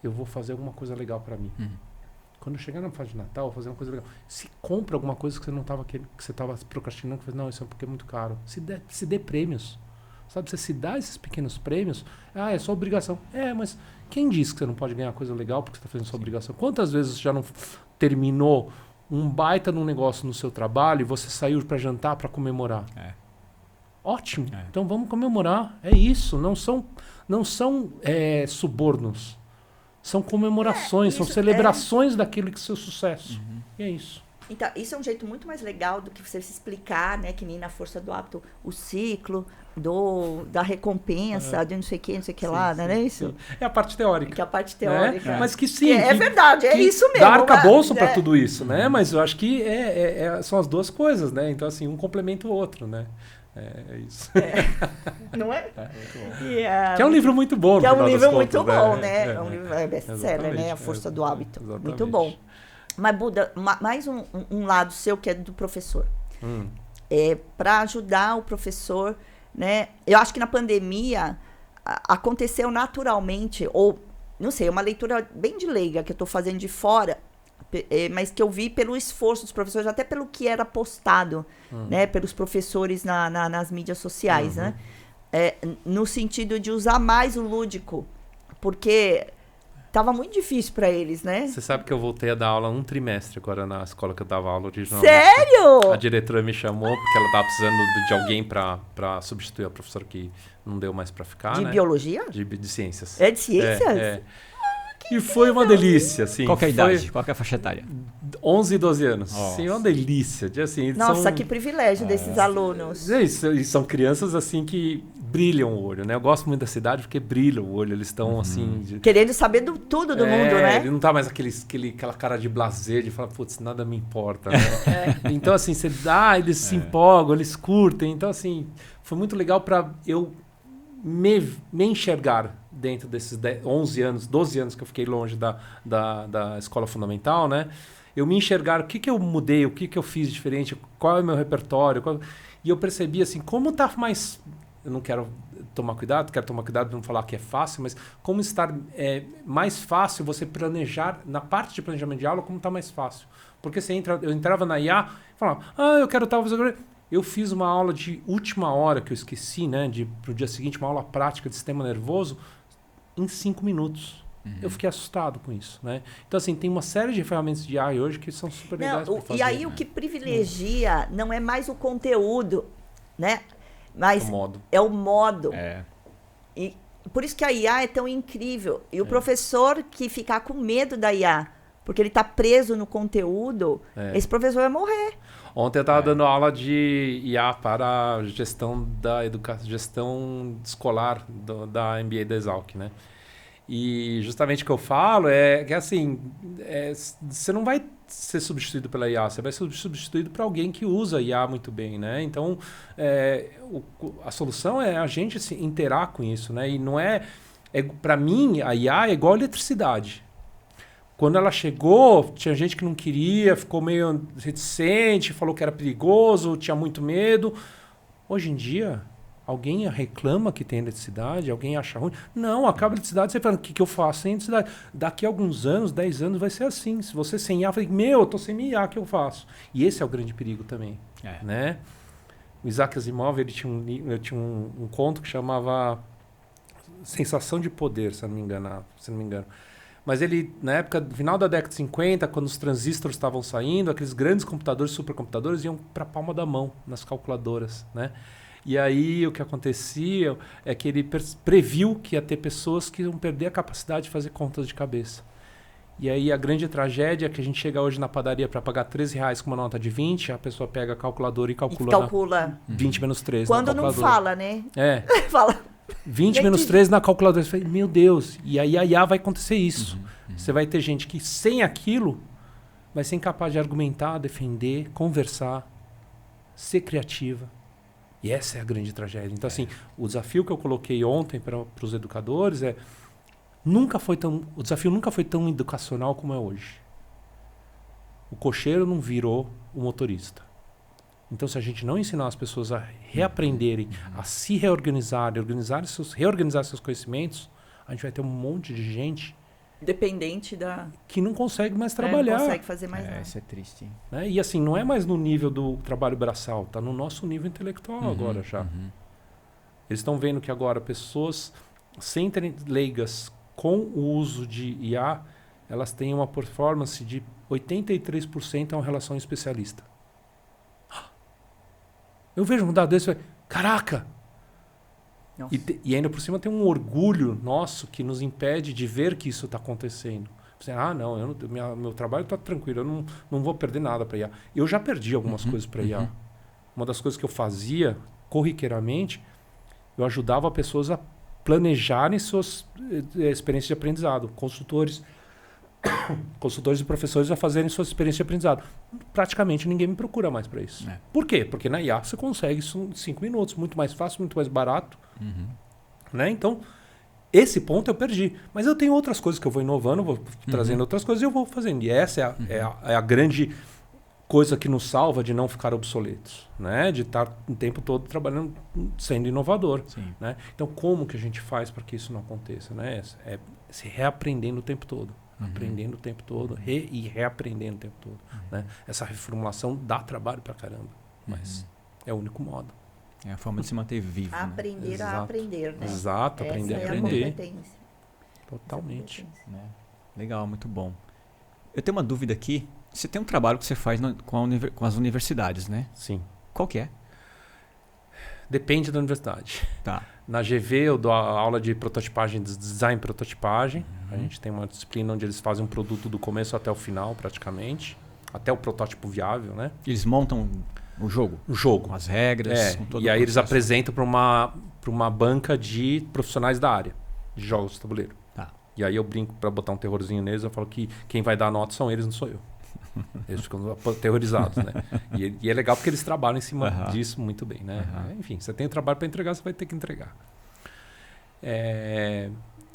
eu vou fazer alguma coisa legal para mim. Quando eu chegar na fase de Natal, eu vou fazer uma coisa legal. Se compra alguma coisa que você não tava que você estava procrastinando, que você não, isso é porque é muito caro. Se dê prêmios. Sabe, você se dá esses pequenos prêmios, é sua obrigação. Mas quem disse que você não pode ganhar coisa legal porque você está fazendo sua obrigação? Quantas vezes você já não terminou um baita num negócio no seu trabalho e você saiu para jantar para comemorar? Ótimo. Então vamos comemorar. É isso. Não são subornos. São comemorações, são celebrações daquilo que é seu sucesso. E é isso. Então, isso é um jeito muito mais legal do que você se explicar, né? Que nem na Força do Hábito, o ciclo da recompensa, de não sei o que lá, não é isso? Sim. É a parte teórica. Que é a parte teórica. Mas que sim. Que é verdade, é isso mesmo. Dá arcabouço para tudo isso, né? Mas eu acho que são as duas coisas, né? Então, assim, um complementa o outro, né? É isso. Não é? Que é um livro muito bom. Que é um livro muito bom, né? É um livro best-seller, né? A Força do Hábito. Exatamente. Muito bom. Mas, Buda, mais um lado seu que é do professor. Para ajudar o professor, né? Eu acho que na pandemia aconteceu naturalmente, ou, não sei, uma leitura bem de leiga que eu estou fazendo de fora, mas que eu vi pelo esforço dos professores, até pelo que era postado, né, pelos professores nas mídias sociais, né? No sentido de usar mais o lúdico, porque tava muito difícil para eles, né? Você sabe que eu voltei a dar aula um trimestre agora na escola que eu dava aula originalmente. Sério? A diretora me chamou porque ela estava precisando de alguém para substituir a professora que não deu mais para ficar, De né? biologia? De ciências. É de ciências? É. E foi uma delícia, assim. Qual que é a foi idade? Qual que é a faixa etária? 11 e 12 anos. Nossa. Sim, uma delícia. Assim, Nossa, que privilégio desses alunos. E são crianças, assim, que brilham o olho, né? Eu gosto muito da cidade porque brilha o olho. Eles estão, assim... Querendo saber tudo do mundo, né? Ele não tá mais aquela cara de blazer, de falar, putz, nada me importa, né? Então, assim, você dá, eles se empolgam, eles curtem. Então, assim, foi muito legal para eu me enxergar dentro desses 11 anos, 12 anos que eu fiquei longe da escola fundamental, né? Eu me enxergar, o que eu mudei, o que eu fiz diferente, qual é o meu repertório. E eu percebi, assim, como tá mais... Eu não quero tomar cuidado para não falar que é fácil, mas como estar mais fácil você planejar, na parte de planejamento de aula, como está mais fácil. Porque eu entrava na IA e falava, eu quero tal... Eu fiz uma aula de última hora, que eu esqueci, né, pro dia seguinte, uma aula prática de sistema nervoso, em 5 minutos. Eu fiquei assustado com isso, né? Então, assim, tem uma série de ferramentas de AI hoje que são super legais para fazer. E aí o que privilegia não é mais o conteúdo, né? Mas é o modo. E por isso que a IA é tão incrível. E o professor que ficar com medo da IA, porque ele está preso no conteúdo, esse professor vai morrer. Ontem eu estava dando aula de IA para a gestão da gestão escolar da MBA da Exalc, né? E justamente o que eu falo é que, assim, você não vai ser substituído pela IA, você vai ser substituído por alguém que usa a IA muito bem, né? Então, a solução é a gente se inteirar com isso, né? E não para mim, a IA é igual a eletricidade. Quando ela chegou, tinha gente que não queria, ficou meio reticente, falou que era perigoso, tinha muito medo. Hoje em dia, alguém reclama que tem eletricidade, alguém acha ruim. Não, acaba a eletricidade, você fala, o que eu faço sem eletricidade? Daqui a alguns anos, 10 anos, vai ser assim. Se você sem IA, eu falei, eu tô sem IA, o que eu faço? E esse é o grande perigo também, né? O Isaac Asimov, ele tinha um conto que chamava Sensação de Poder, se não me engano. Mas ele, na época, no final da década de 50, quando os transistores estavam saindo, aqueles grandes computadores, supercomputadores, iam para a palma da mão, nas calculadoras, né? E aí o que acontecia é que ele previu que ia ter pessoas que iam perder a capacidade de fazer contas de cabeça. E aí a grande tragédia é que a gente chega hoje na padaria para pagar R$13 com uma nota de 20, a pessoa pega a calculadora e calcula 20 menos 13 Quando não fala, né? Fala... 20 menos 13 na calculadora. Você fala, meu Deus, e aí a IA vai acontecer isso. Você vai ter gente que sem aquilo vai ser incapaz de argumentar, defender, conversar, ser criativa. E essa é a grande tragédia. Então, assim, o desafio que eu coloquei ontem para os educadores o desafio nunca foi tão educacional como é hoje. O cocheiro não virou o motorista. Então, se a gente não ensinar as pessoas a reaprenderem, a se reorganizar, reorganizar seus conhecimentos, a gente vai ter um monte de gente dependente que não consegue mais trabalhar. Não consegue fazer mais nada. Isso é triste, hein? Né? E assim, não é mais no nível do trabalho braçal, está no nosso nível intelectual agora já. Eles estão vendo que agora pessoas sem terem leigas com o uso de IA, elas têm uma performance de 83% em relação ao especialista. Eu vejo um dado desse e falo, caraca! E ainda por cima tem um orgulho nosso que nos impede de ver que isso está acontecendo. Você, não, meu trabalho está tranquilo, eu não vou perder nada para IA. Eu já perdi algumas coisas para IA. Uma das coisas que eu fazia corriqueiramente, eu ajudava pessoas a planejarem suas experiências de aprendizado. Consultores e professores a fazerem suas experiências de aprendizado. Praticamente ninguém me procura mais para isso. Por quê? Porque na IA você consegue isso em 5 minutos, muito mais fácil, muito mais barato. Né? Então, esse ponto eu perdi. Mas eu tenho outras coisas que eu vou inovando, vou trazendo outras coisas e eu vou fazendo. E essa é a grande coisa que nos salva de não ficar obsoletos, né? De estar o tempo todo trabalhando, sendo inovador. Né? Então, como que a gente faz para que isso não aconteça? Né? É se reaprendendo o tempo todo. Aprendendo o tempo todo, e reaprendendo o tempo todo. Né? Essa reformulação dá trabalho pra caramba, mas é o único modo. É a forma de se manter vivo. Aprender a aprender, né? Exato, aprender a aprender. Totalmente. Né? Legal, muito bom. Eu tenho uma dúvida aqui. Você tem um trabalho que você faz com as universidades, né? Sim. Qual que é? Depende da universidade. Tá. Na GV eu dou a aula de prototipagem, de design e prototipagem. A gente tem uma disciplina onde eles fazem um produto do começo até o final, praticamente. Até o protótipo viável, né? Eles montam o jogo? O jogo. Com as regras, com todo e o aí eles processo. apresentam para uma banca de profissionais da área de jogos de tabuleiro. Tá. E aí eu brinco para botar um terrorzinho neles, eu falo que quem vai dar a nota são eles, não sou eu. Eles ficam terrorizados, né? E é legal porque eles trabalham em cima disso muito bem, né? Enfim, você tem trabalho para entregar, você vai ter que entregar.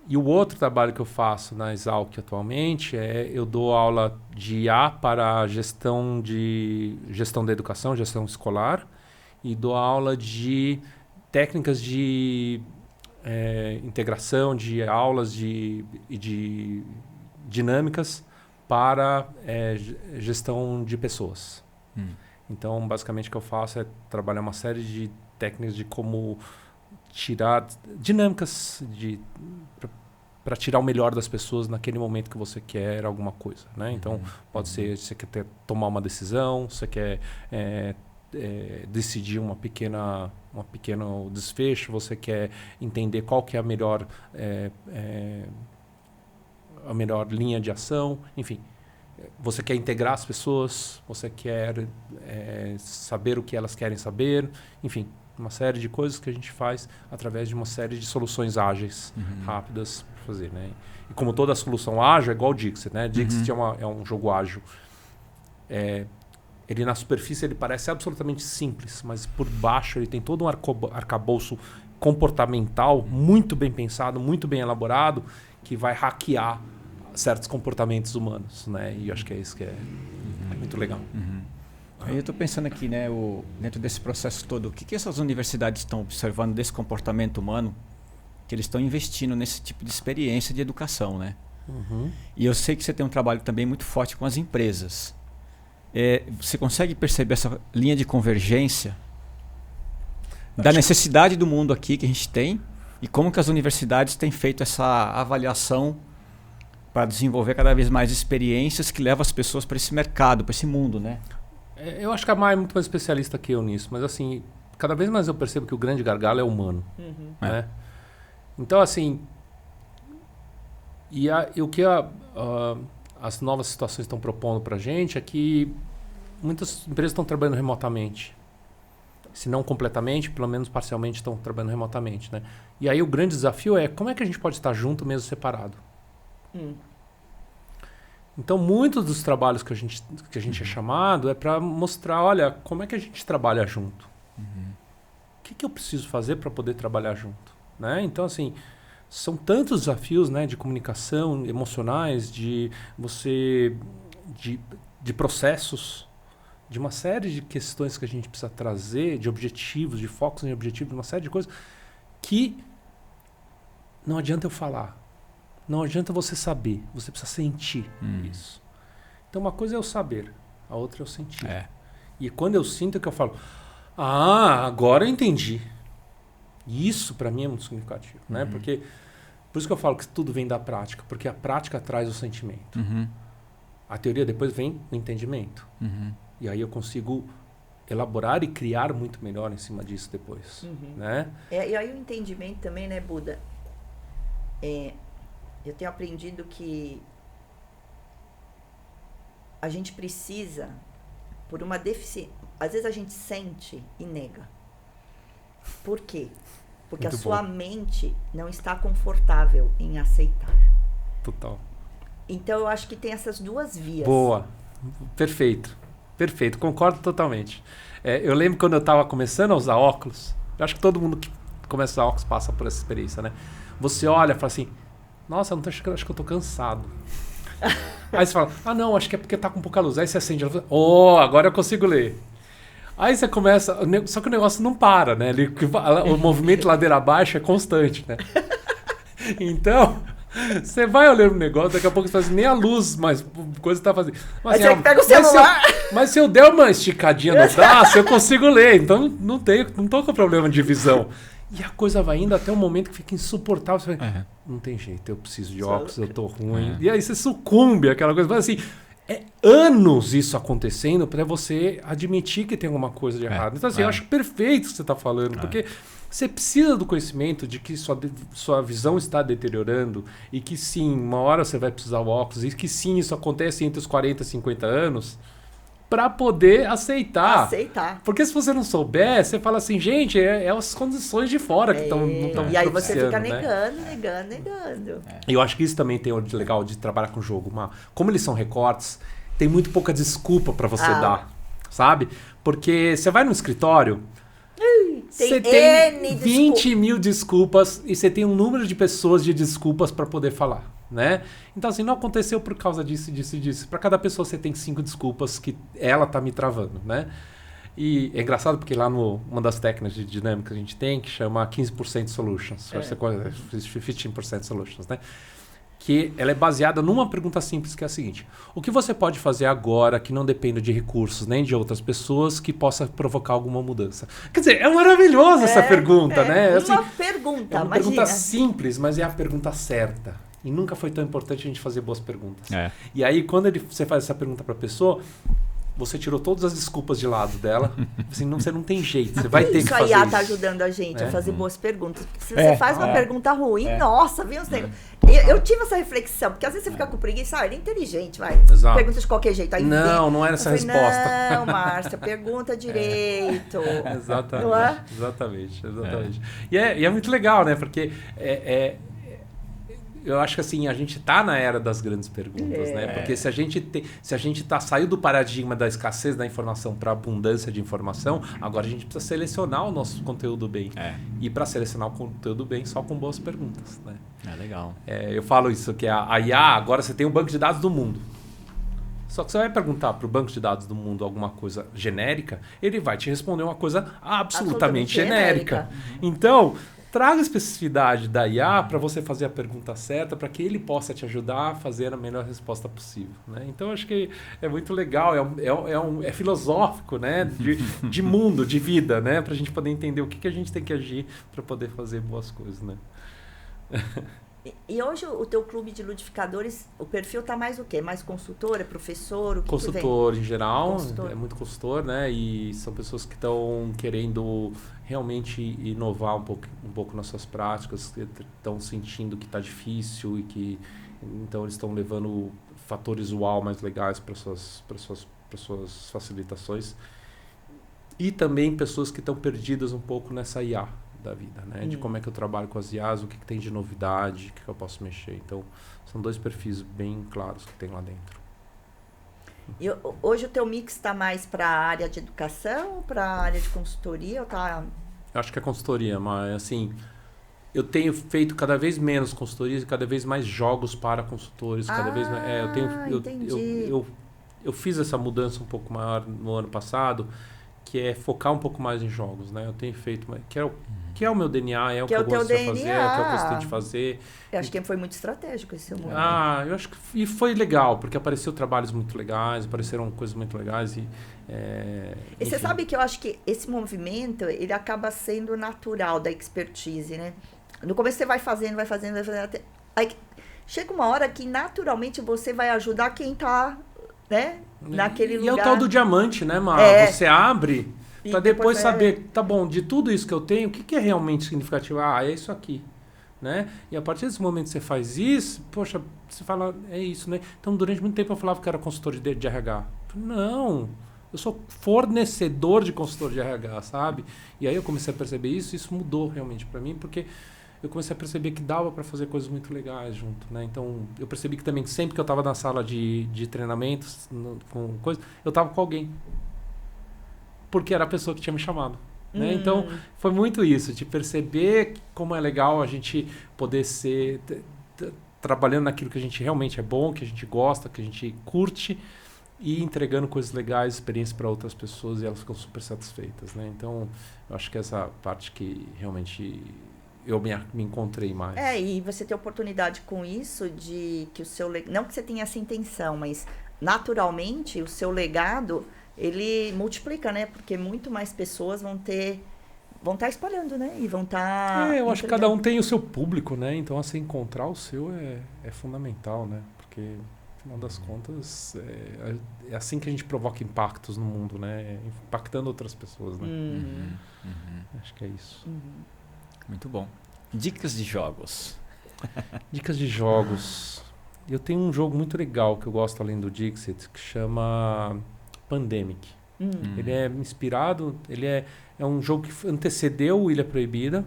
E o outro trabalho que eu faço na Exalc atualmente eu dou aula de IA para gestão da educação, gestão escolar, e dou aula de técnicas de integração de aulas e de dinâmicas para gestão de pessoas. Então, basicamente, o que eu faço é trabalhar uma série de técnicas de como tirar dinâmicas para tirar o melhor das pessoas naquele momento que você quer alguma coisa, né? Então, pode ser você quer tomar uma decisão, você quer decidir um pequeno desfecho, você quer entender qual que é a melhor linha de ação, enfim. Você quer integrar as pessoas, você quer saber o que elas querem saber, enfim, uma série de coisas que a gente faz através de uma série de soluções ágeis, rápidas para fazer, né? E como toda solução ágil é igual o Dixit, né? Dixit é um jogo ágil. Ele na superfície ele parece absolutamente simples, mas por baixo ele tem todo um arcabouço comportamental muito bem pensado, muito bem elaborado, que vai hackear certos comportamentos humanos, né? E eu acho que é isso que é muito legal. Aí eu estou pensando aqui, né, dentro desse processo todo, o que essas universidades estão observando desse comportamento humano que eles estão investindo nesse tipo de experiência de educação, né? E eu sei que você tem um trabalho também muito forte com as empresas. Você consegue perceber essa linha de convergência da necessidade do mundo aqui que a gente tem e como que as universidades têm feito essa avaliação para desenvolver cada vez mais experiências que levam as pessoas para esse mercado, para esse mundo, né? Eu acho que a Mai é muito mais especialista que eu nisso, mas assim, cada vez mais eu percebo que o grande gargalo é humano, né? Então, assim, e o que as novas situações estão propondo para a gente é que muitas empresas estão trabalhando remotamente. Se não completamente, pelo menos parcialmente estão trabalhando remotamente, né? E aí o grande desafio é como é que a gente pode estar junto mesmo separado. Então, muitos dos trabalhos que a gente é chamado é para mostrar, olha, como é que a gente trabalha junto. O que eu preciso fazer para poder trabalhar junto, né? Então, assim, são tantos desafios, né, de comunicação, emocionais, de processos, de uma série de questões que a gente precisa trazer, de objetivos, de focos em objetivos, de uma série de coisas que não adianta eu falar. Não adianta você saber, você precisa sentir isso. Então, uma coisa é eu saber, a outra é eu sentir. E quando eu sinto é que eu falo, agora eu entendi. Isso, para mim, é muito significativo. Né? Porque, por isso que eu falo que tudo vem da prática, porque a prática traz o sentimento. A teoria depois vem o entendimento. E aí eu consigo elaborar e criar muito melhor em cima disso depois. Né? E aí o entendimento também, né, Buda? Eu tenho aprendido que a gente precisa, por uma deficiência... Às vezes a gente sente e nega. Por quê? Porque Muito a sua bom. mente não está confortável em aceitar. Total. Então eu acho que tem essas duas vias. Boa. Perfeito. Perfeito. Concordo totalmente. Eu lembro quando eu estava começando a usar óculos, eu acho que todo mundo que começa a usar óculos passa por essa experiência, né? Você olha e fala assim, nossa, acho que eu tô cansado. Aí você fala, não, acho que é porque tá com pouca luz. Aí você acende, ela fala, agora eu consigo ler. Aí você começa, só que o negócio não para, né? O movimento ladeira abaixo é constante, né? Então, você vai olhando o negócio, daqui a pouco você faz nem a luz, mas coisa tá fazendo. Mas, aí você pega o celular. Mas se eu der uma esticadinha no braço, eu consigo ler. Então não tô com problema de visão. E a coisa vai indo até o momento que fica insuportável. Você vai, É. não tem jeito, eu preciso de óculos, eu tô ruim. E aí você sucumbe àquela coisa. Mas assim, é anos isso acontecendo para você admitir que tem alguma coisa de errado. Então assim, eu acho perfeito o que você tá falando, porque você precisa do conhecimento de que sua visão está deteriorando e que sim, uma hora você vai precisar do óculos e que sim, isso acontece entre os 40 e 50 anos para poder aceitar. Porque se você não souber, você fala assim, gente, é as condições de fora que estão E aí você fica né? negando. E eu acho que isso também tem o de legal de trabalhar com o jogo. Como eles são recortes, tem muito pouca desculpa para você dar, sabe? Porque você vai no escritório, você tem 20 mil desculpas e você tem um número de pessoas de desculpas para poder falar. Né? Então assim, não aconteceu por causa disso, disso e disso. Para cada pessoa você tem 5 desculpas que ela tá me travando, né? E é engraçado porque lá uma das técnicas de dinâmica que a gente tem, que chama 15% solutions, 15% solutions, né? Que ela é baseada numa pergunta simples, que é a seguinte: o que você pode fazer agora que não dependa de recursos nem de outras pessoas que possa provocar alguma mudança? Quer dizer, é maravilhosa essa pergunta, né? Uma pergunta, é uma pergunta simples, mas é a pergunta certa. E nunca foi tão importante a gente fazer boas perguntas. E aí, quando você faz essa pergunta para a pessoa, você tirou todas as desculpas de lado dela. Assim, você não tem jeito, você vai ter que fazer isso. Isso aí tá ajudando a gente a fazer boas perguntas. Se você faz uma pergunta ruim, nossa, viu? Eu tive essa reflexão, porque às vezes você fica com preguiça, ele é inteligente, vai. Exato. Pergunta de qualquer jeito. Aí não era essa a resposta. Não, Márcia, pergunta direito. Exatamente. E é muito legal, né? Porque eu acho que assim, a gente tá na era das grandes perguntas, né? Porque se a gente saiu do paradigma da escassez da informação para abundância de informação, agora a gente precisa selecionar o nosso conteúdo bem. E para selecionar o conteúdo bem, só com boas perguntas, né? Legal. Eu falo isso, que a IA, agora você tem um banco de dados do mundo. Só que você vai perguntar para o banco de dados do mundo alguma coisa genérica, ele vai te responder uma coisa absolutamente genérica. Então, traga a especificidade da IA para você fazer a pergunta certa, para que ele possa te ajudar a fazer a melhor resposta possível. Né? Então, acho que é muito legal, é filosófico, né? de mundo, de vida, né? Para a gente poder entender o que a gente tem que agir para poder fazer boas coisas. Né? E hoje o teu clube de ludificadores, o perfil tá mais o quê? Mais consultor, é professor? Consultor em geral, é muito consultor, né? E são pessoas que estão querendo realmente inovar um pouco nas suas práticas, estão sentindo que está difícil e que então eles estão levando fatores uau mais legais para suas facilitações. E também pessoas que estão perdidas um pouco nessa IA da vida, né? De como é que eu trabalho com as IAs, o que tem de novidade, o que eu posso mexer. Então, são 2 perfis bem claros que tem lá dentro. E hoje o teu mix está mais para a área de educação, para a área de consultoria? Ou tá... Eu acho que é consultoria, mas assim, eu tenho feito cada vez menos consultorias e cada vez mais jogos para consultores. Cada vez mais, eu fiz essa mudança um pouco maior no ano passado, que é focar um pouco mais em jogos, né? Eu tenho feito, que é o meu DNA, é o que eu gosto de fazer, é o que eu gostei de fazer. Eu acho que foi muito estratégico esse seu movimento. Eu acho que e foi legal, porque apareceu trabalhos muito legais, apareceram coisas muito legais e você sabe que eu acho que esse movimento, ele acaba sendo natural da expertise, né? No começo você vai fazendo, até... Aí chega uma hora que naturalmente você vai ajudar quem está, né, naquele lugar. E é o tal do diamante, né, Mar? Você abre para depois saber, tá bom, de tudo isso que eu tenho, o que é realmente significativo? É isso aqui, né? E a partir desse momento que você faz isso, poxa, você fala, é isso, né? Então, durante muito tempo eu falava que era consultor de RH. Não, eu sou fornecedor de consultor de RH, sabe? E aí eu comecei a perceber isso mudou realmente para mim, porque eu comecei a perceber que dava para fazer coisas muito legais junto, né? Então, eu percebi que também sempre que eu estava na sala de treinamentos, com coisa, eu estava com alguém. Porque era a pessoa que tinha me chamado. Né? Então, foi muito isso, de perceber como é legal a gente poder ser trabalhando naquilo que a gente realmente é bom, que a gente gosta, que a gente curte, e entregando coisas legais, experiências para outras pessoas, e elas ficam super satisfeitas. Né? Então, eu acho que essa parte que realmente eu me encontrei mais. E você tem oportunidade com isso de que o seu... Não que você tenha essa intenção, mas naturalmente o seu legado... ele multiplica, né? Porque muito mais pessoas vão ter vão estar espalhando, né? E vão estar... eu acho que cada um tem o seu público, né? Então, assim, encontrar o seu é fundamental, né? Porque, no final das contas, é assim que a gente provoca impactos no mundo, né? Impactando outras pessoas, né? Acho que é isso. Muito bom. Dicas de jogos. Dicas de jogos. Eu tenho um jogo muito legal que eu gosto além do Dixit, que chama Pandemic. Ele é inspirado, ele é um jogo que antecedeu o Ilha Proibida.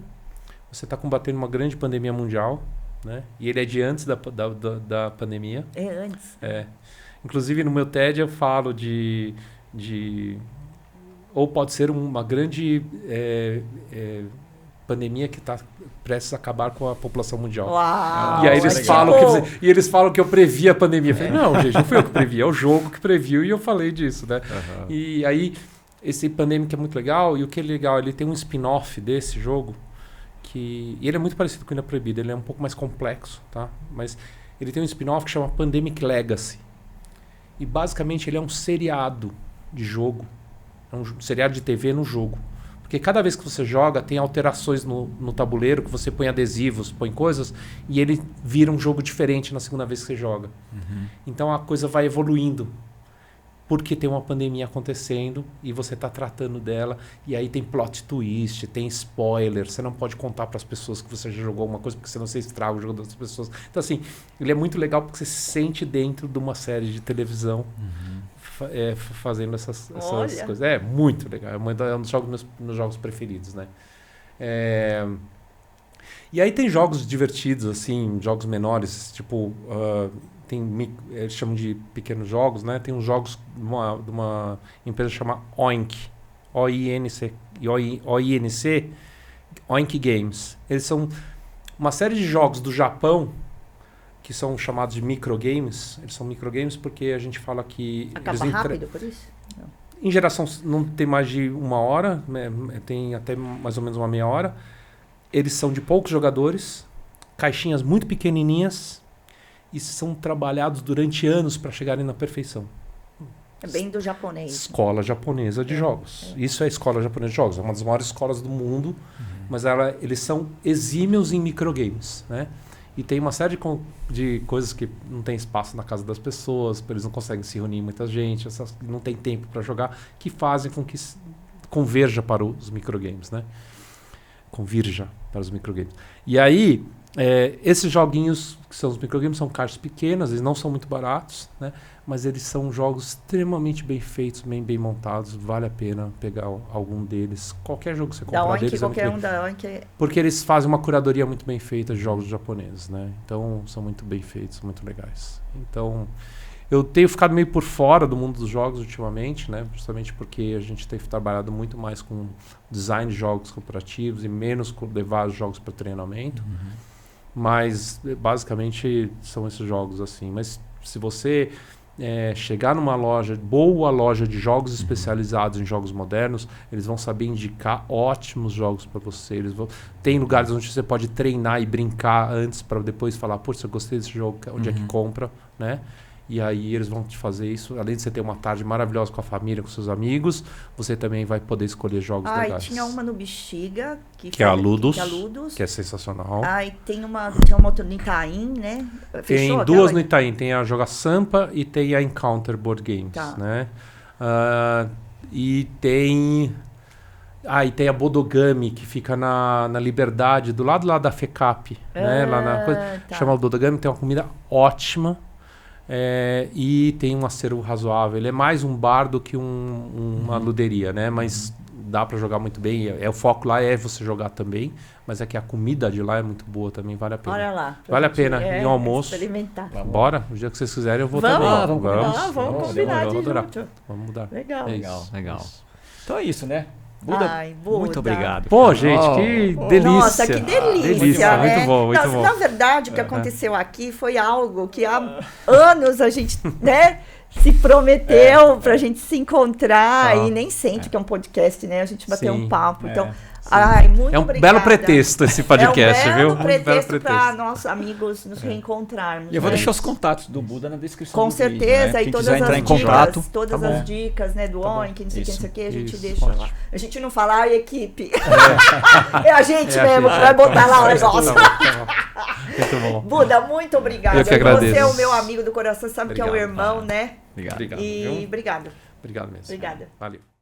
Você está combatendo uma grande pandemia mundial, né? E ele é de antes da pandemia. É antes. Inclusive no meu TED eu falo de ou pode ser uma grande pandemia que está prestes a acabar com a população mundial. Uau, E aí eles falam que eu previ a pandemia. Eu falei, não, gente, não fui eu que previ, é o jogo que previu e eu falei disso, né? E aí, esse Pandemic é muito legal, e o que é legal, ele tem um spin-off desse jogo, e ele é muito parecido com o Ilha Proibida, ele é um pouco mais complexo, tá? Mas ele tem um spin-off que chama Pandemic Legacy. E basicamente ele é um seriado de jogo, é um seriado de TV no jogo. Porque cada vez que você joga, tem alterações no tabuleiro, que você põe adesivos, põe coisas, e ele vira um jogo diferente na segunda vez que você joga. Então a coisa vai evoluindo. Porque tem uma pandemia acontecendo e você está tratando dela. E aí tem plot twist, tem spoiler. Você não pode contar para as pessoas que você já jogou alguma coisa, porque senão você estraga o jogo das pessoas. Então assim, ele é muito legal porque você se sente dentro de uma série de televisão. Fazendo essas coisas. É muito legal. É um dos meus jogos preferidos, né? E aí tem jogos divertidos, assim, jogos menores, tipo... eles chamam de pequenos jogos, né? Tem uns jogos de uma empresa chamada Oink. O-I-N-C. Oink Games. Eles são uma série de jogos do Japão que são chamados de microgames. Eles são microgames porque a gente fala que... Acaba rápido por isso? Não. Em geração não tem mais de 1 hora, tem até mais ou menos uma meia hora. Eles são de poucos jogadores, caixinhas muito pequenininhas e são trabalhados durante anos para chegarem na perfeição. É bem do japonês. Escola japonesa de jogos. Isso é a escola japonesa de jogos. É uma das maiores escolas do mundo, mas eles são exímios em microgames, né? E tem uma série de coisas que não tem espaço na casa das pessoas, eles não conseguem se reunir muita gente, não tem tempo para jogar, que fazem com que converja para os microgames, né? Convirja para os microgames. E aí, esses joguinhos, que são os microgames, são caixas pequenas, eles não são muito baratos, né? Mas eles são jogos extremamente bem feitos, bem montados, vale a pena pegar algum deles. Qualquer jogo que você comprar deles qualquer um da Oink porque eles fazem uma curadoria muito bem feita de jogos japoneses, né? Então, são muito bem feitos, muito legais. Então, eu tenho ficado meio por fora do mundo dos jogos ultimamente, né? Justamente porque a gente tem trabalhado muito mais com design de jogos cooperativos e menos com levar os jogos para treinamento. Mas, basicamente, são esses jogos assim. Mas, se você chegar numa boa loja de jogos especializados em jogos modernos, eles vão saber indicar ótimos jogos para você. Tem lugares onde você pode treinar e brincar antes para depois falar, poxa, eu gostei desse jogo, onde é que compra, né? E aí eles vão te fazer isso. Além de você ter uma tarde maravilhosa com a família, com seus amigos, você também vai poder escolher jogos legais. Tinha uma no Bexiga, que é a Ludus, que é sensacional. E tinha uma outra no Itaim, né? Tem duas no Itaim. Tem a Joga Sampa e tem a Encounter Board Games, né? E tem... e tem a Bodogami, que fica na Liberdade, do lado lá da FECAP, né? Lá na coisa, chama Bodogami, tem uma comida ótima. E tem um acervo razoável. Ele é mais um bar do que uma luderia, né? Mas dá para jogar muito bem. O foco lá é você jogar também, mas é que a comida de lá é muito boa também, vale a pena. Olha lá. Vale a pena ir ao almoço. Experimentar. Bora, o dia que vocês quiserem eu vou também. Vamos combinar de junto. Vamos mudar. Legal. Então é isso, né? Buda, muito obrigado. Pô, gente, que delícia. Nossa, que delícia, né? Muito bom, muito bom. Na verdade, o que aconteceu aqui foi algo que há anos a gente, né, se prometeu pra gente se encontrar e nem sente que é um podcast, né? A gente bateu um papo. Então, Ai, muito É um obrigada. belo pretexto esse podcast, é um viu? belo pretexto para nossos amigos nos reencontrarmos. E eu vou né? deixar os contatos do Buda na descrição Com do vídeo, certeza, né? e Quem todas quiser as entrar em dicas, contato, todas tá as bom. dicas, né, do ONI, que não sei o que, não sei o que, a gente Isso, deixa ótimo. lá. A gente não fala, ai, equipe. É a gente É, mesmo que achei- vai botar lá o Tá negócio. bom, tá bom. Muito bom. Buda, muito obrigada. Eu que agradeço. Você é o meu amigo do coração, sabe que é o Obrigado. irmão, né? Obrigado. Obrigado, E viu? obrigado. Obrigado mesmo. Obrigada. Valeu.